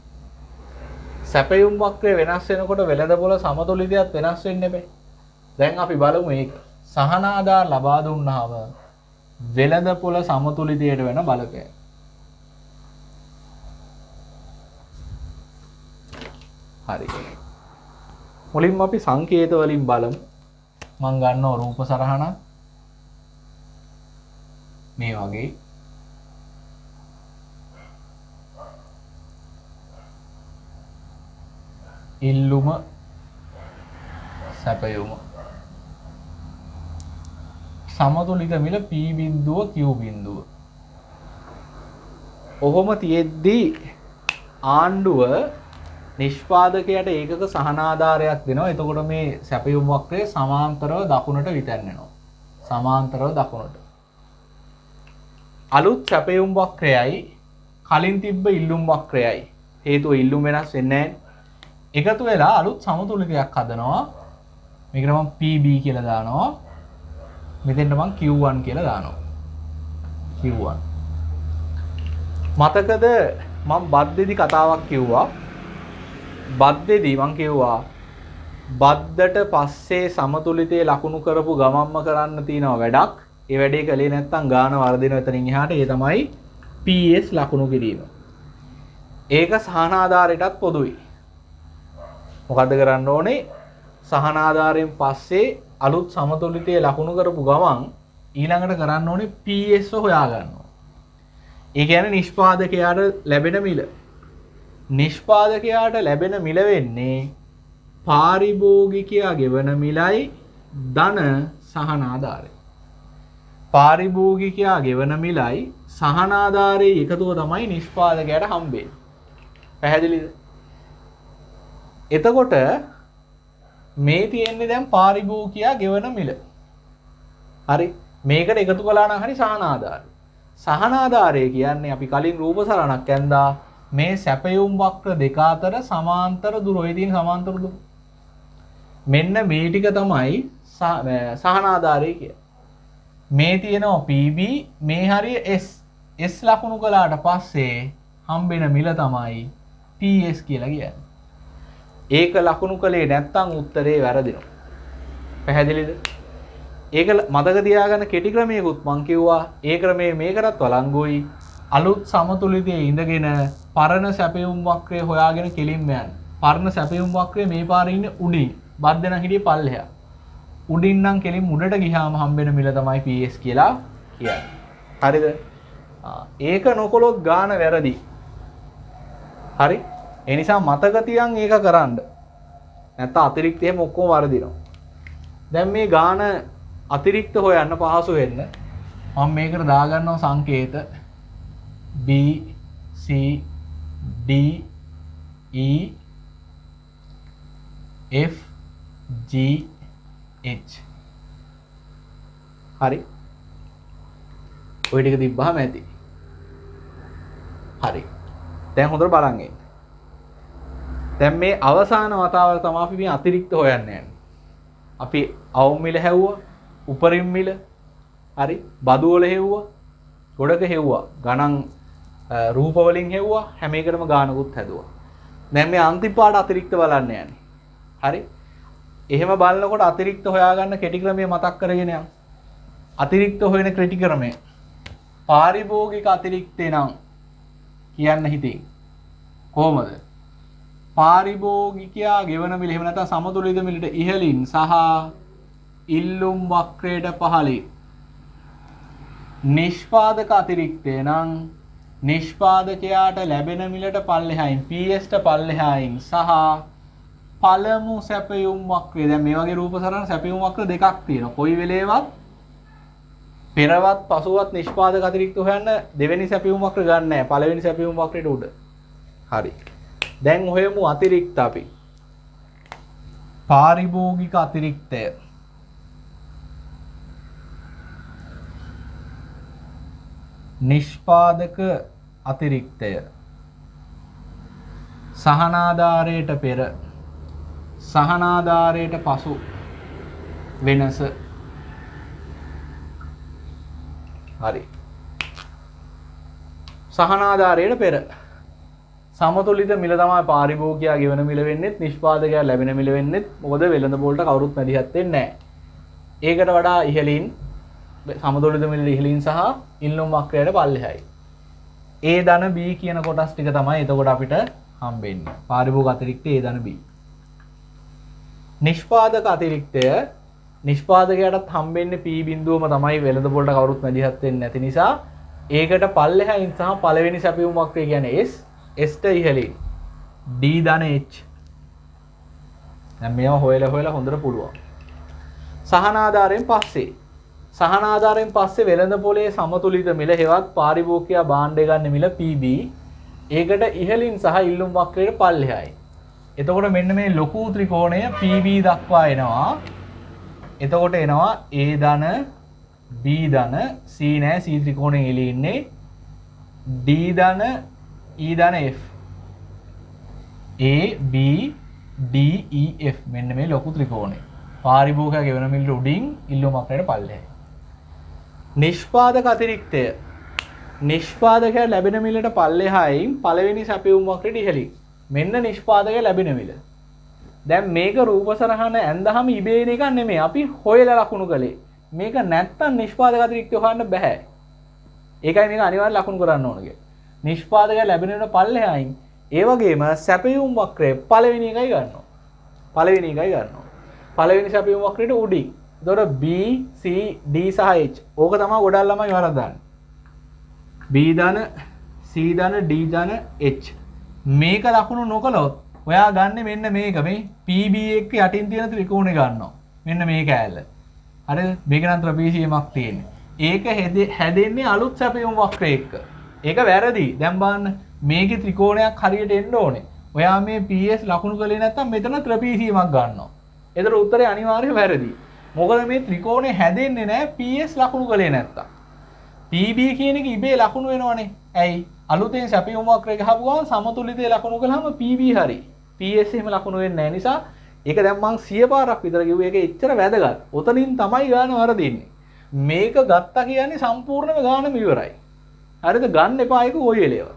සැපයුම් වක්‍රය වෙනස් වෙනකොට වෙළඳපොළ සමතුලිතයත් වෙනස් වෙන්න බෑ. දැන් අපි බලමු මේක. සහනාධාර ලබා දුන්නාම වෙළඳපොළ සමතුලිතයට වෙන බලකය. හරි. මුලින්ම අපි සංකේත වලින් බලමු. මම ගන්නවා රූප සරහනක්. මේ වගේ ඉල්ලුම සැපයුම සමතුලිත මිල P බිඳුව Q බිඳුව. ඔහොම තියෙද්දී ආණ්ඩුව නිෂ්පාදකයට ඒකක සහනාධාරයක් දෙනවා. එතකොට මේ සැපයුම් වක්‍රය සමාන්තරව දකුණට විතැන්වෙනවා. සමාන්තරව දකුණට. අලුත් සැපයුම් වක්‍රයයි කලින් තිබ්බ ඉල්ලුම් වක්‍රයයි හේතුව ඉල්ලුම් වෙනස් වෙන්නේ නැහැ. එකතු වෙලා අලුත් සමතුලිතයක් හදනවා. මේකට මම PB කියලා දානවා. මෙතෙන්ට මම Q1 කියලා දානවා. Q1. මතකද මම බද්දේදී කතාවක් කිව්වා. බද්දේදී මම කිව්වා බද්දට පස්සේ සමතුලිතයේ ලකුණු කරපු ගමම්ම කරන්න තියෙනවා වැඩක්. ඒ වැඩේ කළේ නැත්නම් ගාන වර්ධින එතනින් එහාට ඒ තමයි PS ලකුණු කිරීම. ඒක සහනාධාරයටත් පොදුයි. මොකද්ද කරන්න ඕනේ? සහනාධාරයෙන් පස්සේ අලුත් සමතුලිතයේ ලකුණු කරපු ගමන් ඊළඟට කරන්න ඕනේ PS හොයා ගන්නවා. ඒ කියන්නේ නිෂ්පාදකයාට ලැබෙන මිල. නිෂ්පාදකයාට ලැබෙන මිල වෙන්නේ පාරිභෝගිකයා ගෙවන මිලයි ධන සහනාධාරය. පාරිභෝගිකයා ගෙවන මිලයි සහනාධාරයේ එකතුව තමයි නිෂ්පාදකයාට හම්බෙන්නේ. පැහැදිලිද? එතකොට මේ තියෙන්නේ දැන් පාරිභෝගිකයා ගෙවන මිල. හරි. මේකට එකතු කළා නම් හරි සහනාධාරය. සහනාධාරය කියන්නේ අපි කලින් රූප සරණක් ඇඳා මේ සැපයුම් වක්‍ර දෙක අතර සමාන්තර දුර ඔය තියෙන සමාන්තර දුර. මෙන්න මේ ටික තමයි සහනාධාරය කියන්නේ. මේ තියෙනවා PB මේ හරිය S. S ලකුණු කළාට පස්සේ හම්බෙන මිල තමයි PS කියලා කියන්නේ. ඒක ලකුණු කළේ නැත්නම් උත්තරේ වැරදිනවා. පැහැදිලිද? ඒක මතක තියාගන්න කෙටි ක්‍රමයකුත් මං කිව්වා. ඒ ක්‍රමයේ මේකටත් වළංගුයි. අලුත් සමතුලිතයේ ඉඳගෙන පරණ සැපයුම් වක්‍රය හොයාගෙන කෙලින්ම යන්න. පරණ සැපයුම් වක්‍රය මේ පාරේ ඉන්නේ උඩින්. බද්දෙන හිටියේ පල්ලෙහා. උඩින් නම් කෙලින් උඩට ගියාම හම්බෙන මිල තමයි PS කියලා කියන්නේ. හරිද? ඒක නොකොලොත් ගාන වැරදි. හරි? ඒ නිසා මතක තියන් ඒක කරන්න. නැත්නම් අතිරික්ත එහෙම ඔක්කොම වරදිනවා. දැන් මේ ගාන අතිරික්ත හොයන්න පහසු වෙන්න මම මේකට දාගන්නවා සංකේත B C D E F G H. හරි. ඔය ටික තිබ්බහම ඇති. හරි. දැන් හොඳට බලන්න ඉන්න. දැන් මේ අවසාන වතාවල තමයි අපි මේ අතිරික්ත හොයන්න යන්නේ. අපි අවුම් මිල හැව්වා, උපරිම මිල, හරි, බදු වල හැව්වා, ගොඩක හැව්වා, ගණන් රූප වලින් හැව්වා, හැම එකටම ගානකුත් හැදුවා. දැන් මේ අන්තිම පාඩ අතිරික්ත බලන්න යන්නේ. හරි? එහෙම බලනකොට අතිරික්ත හොයාගන්න කෙටි ක්‍රමය මතක් කරගෙන යන්න. අතිරික්ත හොයන කෙටි ක්‍රමය. පාරිභෝගික අතිරික්තේ නම් කියන්න හිතේ. කොහොමද? පාරිභෝගිකයා ගෙවන මිල එහෙම නැත්නම් සමතුලිත මිලට ඉහළින් සහ ඉල්ලුම් වක්‍රයට පහළින් නිෂ්පාදක අතිරික්තය නම් නිෂ්පාදකයාට ලැබෙන මිලට පල්ලෙහායින් PS ට පල්ලෙහායින් සහ පළමු සැපයුම් වක්‍රය. දැන් මේ වගේ රූප සරණ සැපයුම් වක්‍ර දෙකක් තියෙනවා. කොයි වෙලේවත් පෙරවත් පසුවත් නිෂ්පාදක අතිරික්ත හොයන්න දෙවෙනි සැපයුම් වක්‍ර ගන්න නැහැ. පළවෙනි සැපයුම් වක්‍රයට උඩ. හරි. දැන් හොයමු අතිරික්ත අපි. පාරිභෝගික අතිරික්තය. නිෂ්පාදක අතිරික්තය. සහනාධාරයට පෙර සහනාධාරයට පසු වෙනස. හරි. සහනාධාරයට පෙර සමතුලිත මිල තමයි පාරිභෝගිකයා ගෙවන මිල වෙන්නෙත් නිෂ්පාදකයා ලැබෙන මිල වෙන්නෙත්. මොකද වෙළඳ පොළට කවුරුත් මැදිහත් වෙන්නේ නැහැ. ඒකට වඩා ඉහළින් සමතුලිත මිල ඉහළින් සහ ඉල්ලුම් වක්‍රයට පල්ලෙහායි. A ධන B කියන කොටස් ටික තමයි එතකොට අපිට හම්බෙන්නේ. පාරිභෝගික අතිරික්තය A ධන B. නිෂ්පාදක අතිරික්තය නිෂ්පාදකයාටත් හම්බෙන්නේ P බිඳුවම තමයි වෙළඳ පොළට කවුරුත් මැදිහත් වෙන්නේ නැති නිසා ඒකට පල්ලෙහායින් සහ පළවෙනි සැපයුම් වක්‍රය කියන්නේ S ට ඉහළින් D ධන H. දැන් මේවා හොයලා හොඳට පුළුවන්. සහනාධාරයෙන් පස්සේ වෙළඳ පොලේ සමතුලිත මිල හෙවත් පාරිභෝගිකයා භාණ්ඩ ගන්න මිල PB. ඒකට ඉහළින් සහ ඉල්ලුම් වක්‍රයට පල්ලෙහායි. එතකොට මෙන්න මේ ලොකු ත්‍රිකෝණය PB දක්වා එනවා. එතකොට එනවා A ධන B ධන C නෑ C ත්‍රිකෝණයෙන් එළි ඉන්නේ D ධන E ධන F. A B D E F මෙන්න මේ ලොකු ත්‍රිකෝණය. පාරිභෝගිකයා ගෙවන මිලට උඩින් ඉල්ලුම් වක්‍රයට පල්ලෙහායි. නිෂ්පාදක අතිරික්තය. නිෂ්පාදකයා ලැබෙන මිලට පල්ලෙහායින් පළවෙනි සැපයුම් වක්‍රයට ඉහළින්. මෙන්න නිෂ්පාදකයා ලැබෙන මිල. දැන් මේක රූප සරහන ඇඳහම ඉබේන එකක් නෙමෙයි. අපි හොයලා ලකුණු කළේ. මේක නැත්තම් නිෂ්පාදක අතිරික්තය හොයන්න බෑ. ඒකයි මේක අනිවාර්යෙන් ලකුණු කරන්න ඕන කියන්නේ. නිෂ්පාදකයා ලැබෙන මිලට පල්ලෙහායින් ඒ වගේම සැපයුම් වක්‍රය පළවෙනි එකයි ගන්නවා. පළවෙනි සැපයුම් වක්‍රයට උඩින්. එතකොට B C D සහ H. ඕක තමයි ගොඩක් ළමයි වරද්දන්නේ. B ධන C ධන D ධන H. මේක ලකුණු නොකළොත් ඔයා ගන්න මෙන්න මේක මේ PB එක්ක යටින් තියෙන ත්‍රිකෝණය ගන්නවා. මෙන්න මේ කෑල්ල. හරිද? මේක නම් ත්‍රපීසියමක් තියෙන්නේ. ඒක හැදෙන්නේ අලුත් සැපයුම් වක්‍රය එක්ක. ඒක වැරදි. දැන් බලන්න මේකේ ත්‍රිකෝණයක් හරියට එන්න ඕනේ. ඔයා මේ PS ලකුණු කළේ නැත්නම් මෙතන ත්‍රපීසියමක් ගන්නවා. ඒතර උත්තරේ අනිවාර්යයෙන් වැරදි. මොකද මේ ත්‍රිකෝණය හැදෙන්නේ නැහැ PS ලකුණු කළේ නැත්තම්. PB කියන එක ඉබේ ලකුණු වෙනවනේ. ඇයි? අලුතෙන් සැපයුම් වක්‍රය ගහපුවාම සමතුලිතයේ ලකුණු කළාම PB හරි. PS එහෙම ලකුණු වෙන්නේ නැහැ නිසා ඒක දැන් මං 100 පාරක් විතර කිව්වේ ඒක එච්චර වැදගත්. ඔතනින් තමයි ගාන වරදින්නේ. මේක ගත්තා කියන්නේ සම්පූර්ණම ගානම ඉවරයි. හරිද? ගන්න එපා ඒක ওই වෙලේව.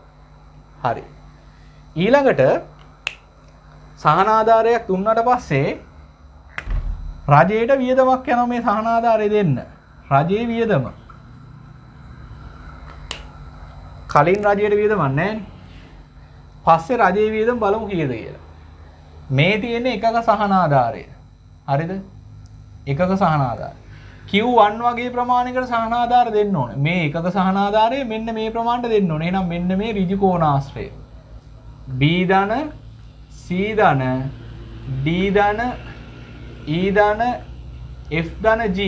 හරි. ඊළඟට සහනාධාරයක් දුන්නාට පස්සේ රජයට වියදමක් යනවා මේ සහනාධාරය දෙන්න. රජයේ වියදම. කලින් රජයට වියදමක් නැහැ. පස්සේ රජයේ වියදම බලමු කීයද කියලා. මේ තියෙන්නේ එකක සහනාධාරය. හරිද? එකක සහනාධාරය. Q1 වගේ ප්‍රමාණයකට සහනාධාර දෙන්න ඕනේ. මේ එකක සහනාධාරය මෙන්න මේ ප්‍රමාණයට දෙන්න ඕනේ. එහෙනම් මෙන්න මේ ඍජු කෝණාශ්‍රය. B ධන C ධන D ධන E ධන F ධන G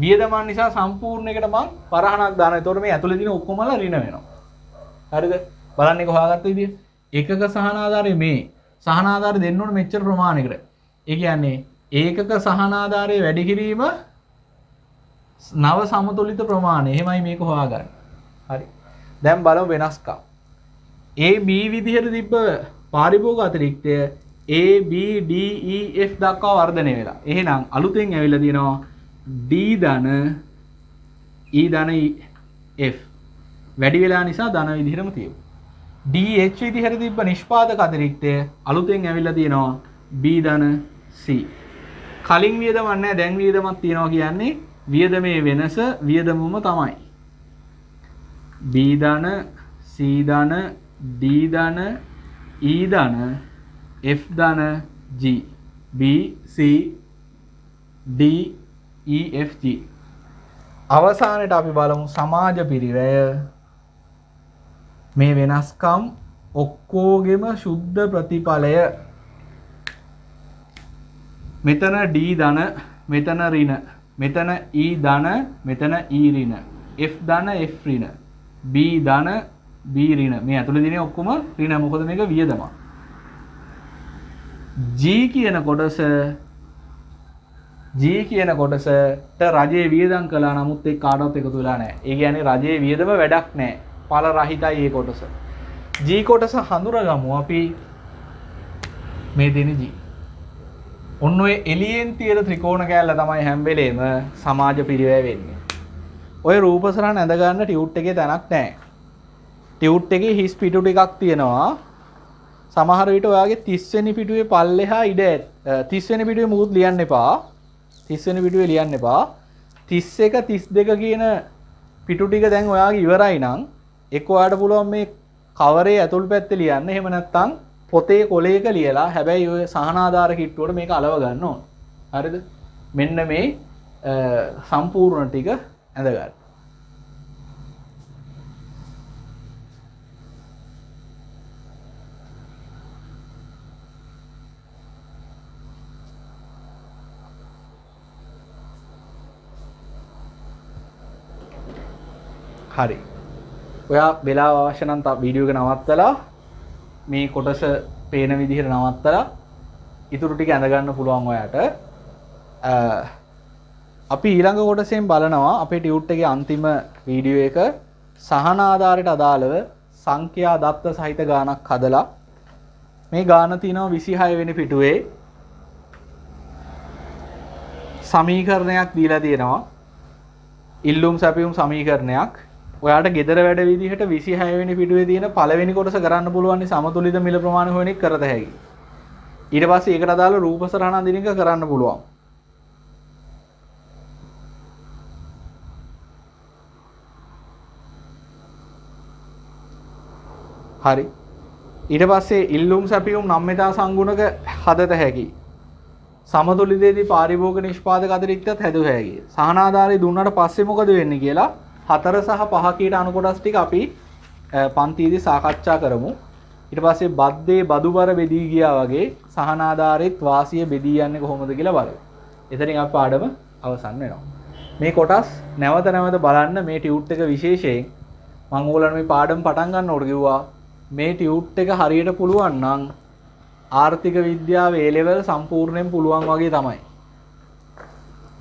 වියදමන් නිසා සම්පූර්ණ එකට මම පරහනක් දානවා. ඒතකොට මේ ඇතුලේ තියෙන ඔක්කොමලා ඍණ වෙනවා. හරිද? බලන්නකො හොයාගත්ත විදිය. ඒකක සහනාධාරය මේ සහනාධාරය දෙන්න ඕනේ මෙච්චර ප්‍රමාණයකට. ඒ කියන්නේ ඒකක සහනාධාරය වැඩි කිරීම නව සමතුලිත ප්‍රමාණය. එහෙමයි මේක හොයාගන්නේ. හරි. දැන් බලමු වෙනස්කම්. A B විදිහට තිබ්බ පාරිභෝග අතිරික්තය A B D E F දක්වා වර්ධනය වෙලා. එහෙනම් අලුතෙන් ඇවිල්ලා තියෙනවා D ධන E ධන F වැඩි වෙලා නිසා ධන විදිහටම තියෙනවා. D H විදිහට තිබ්බ නිෂ්පාදක අතිරික්තය අලුතෙන් ඇවිල්ලා තියෙනවා B ධන C. කලින් වියදමක් නැහැ දැන් වියදමක් තියෙනවා කියන්නේ වියදමේ වෙනස වියදමම තමයි. B ධන C ධන D ධන E ධන F ධන G B C D E F G. අවසානයේ අපි බලමු සමාජ පිරිවැය. මේ වෙනස්කම් ඔක්කොගෙම සුද්ධ ප්‍රතිඵලය. මෙතන D ධන මෙතන ඍණ මෙතන E ධන මෙතන E ඍණ F ධන F ඍණ B ධන B ඍණ මේ ඇතුලේ දිනේ ඔක්කොම ඍණ මොකද මේක වියදමක්. G කියන කොටසට රජයේ වියදම් කළා නමුත් ඒක කාටවත් එකතු වෙලා නැහැ. ඒ කියන්නේ රජයේ වියදම වැඩක් නැහැ. ඵල රහිතයි මේ කොටස. G කොටස හඳුනගමු අපි මේ දෙන G. ඔන්න ඔය එළියෙන් තියෙන ත්‍රිකෝණ කෑල්ල තමයි හැම වෙලේම සමාජ පිරිවැය වෙන්නේ. ඔය රූපසරහන ඇඳ ගන්න ටියුට් එකේ තැනක් නැහැ. ටියුට් එකේ හිස් පිටු ටිකක් තියෙනවා. සමහර විට ඔයාගේ 30 වෙනි පිටුවේ පල්ලෙහා ඉඩ 30 වෙනි පිටුවේ මුකුත් ලියන්න එපා. 30 වෙනි පිටුවේ ලියන්න එපා. 31 32 කියන පිටු ටික දැන් ඔයාගේ ඉවරයි නම් එක්ක ඔයාට පුළුවන් මේ කවරේ ඇතුල් පැත්තේ ලියන්න. එහෙම නැත්නම් පොතේ කොලයක ලියලා හැබැයි ඔය සහනාධාර කිට්ටුවට මේක අලව ගන්න ඕන. හරිද? මෙන්න මේ සම්පූර්ණ ටික ඇඳ ගන්න. හරි. ඔයා වෙලාව අවශ්‍ය නම් තා වීඩියෝ එක නවත්තලා මේ කොටස පේන විදිහට නවත්තලා ඉතුරු ටික ඇඳ ගන්න පුළුවන් ඔයාට. අපි ඊළඟ කොටසෙන් බලනවා අපේ ටියුට් එකේ අන්තිම වීඩියෝ එක සහනාධාරයට අදාළව සංඛ්‍යා දත්ත සහිත ගානක් හදලා මේ ගාන තියෙනවා 26 වෙනි පිටුවේ සමීකරණයක් දීලා තියෙනවා. ඉල්ලුම් සැපයුම් සමීකරණයක්. ඔයාට ගෙදර වැඩ විදිහට 26 වෙනි පිටුවේ තියෙන පළවෙනි කොටස කරන්න පුළුවන් සමතුලිත මිල ප්‍රමාණය හොයන එක කරත හැකියි. ඊට පස්සේ ඒකට අදාළ රූප සරහන අඳින එක කරන්න පුළුවන්. හරි. ඊට පස්සේ ඉල්ලුම් සැපයුම් නම්‍යතා සංගුණක හදත හැකියි. සමතුලිතයේදී පාරිභෝග නිෂ්පාදක අතිරික්තත් හැදුව හැකියි. සහනාධාරය දුන්නාට පස්සේ මොකද වෙන්නේ කියලා 4 සහ 5 කීට අණු කොටස් ටික අපි පන්තියේදී සාකච්ඡා කරමු. ඊට පස්සේ බද්දේ බදුබර බෙදී ගියා වගේ සහනාධාරෙත් වාසිය බෙදී යන්නේ කොහොමද කියලා බලමු. එතනින් අපි පාඩම අවසන් වෙනවා. මේ කොටස් නැවත නැවත බලන්න මේ ටියුට් එක විශේෂයෙන් මම ඕගොල්ලන්ට මේ පාඩම පටන් ගන්නකොට කිව්වා මේ ටියුට් එක හරියට පුළුවන් නම් ආර්ථික විද්‍යාව A level සම්පූර්ණයෙන් පුළුවන් වගේ තමයි.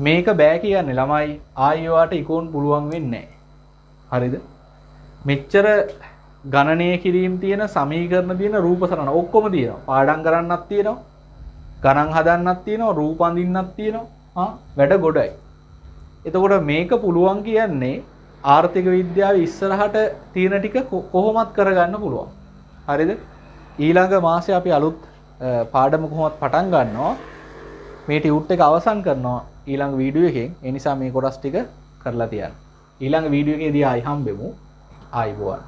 මේක බෑ කියන්නේ ළමයි ආයෙවාට ඉක්ෝන් පුළුවන් වෙන්නේ නැහැ. හරිද? මෙච්චර ගණනය කිරීම තියෙන සමීකරණ තියෙන රූප සරණ ඔක්කොම තියෙනවා. පාඩම් කරන්නත් තියෙනවා. ගණන් හදන්නත් තියෙනවා. රූප අඳින්නත් තියෙනවා. වැඩ ගොඩයි. එතකොට මේක පුළුවන් කියන්නේ ආර්ථික විද්‍යාවේ ඉස්සරහට තියෙන ටික කොහොමත් කරගන්න පුළුවන්. හරිද? ඊළඟ මාසේ අපි අලුත් පාඩම කොහොමත් පටන් ගන්නවා. මේ ටියුට් එක අවසන් කරනවා ඊළඟ වීඩියෝ එකෙන්. ඒ නිසා මේ කොටස් ටික කරලා තියන්න. ඊළඟ වීඩියෝ එකේදී ආයි හම්බෙමු. ආයිබෝවන්.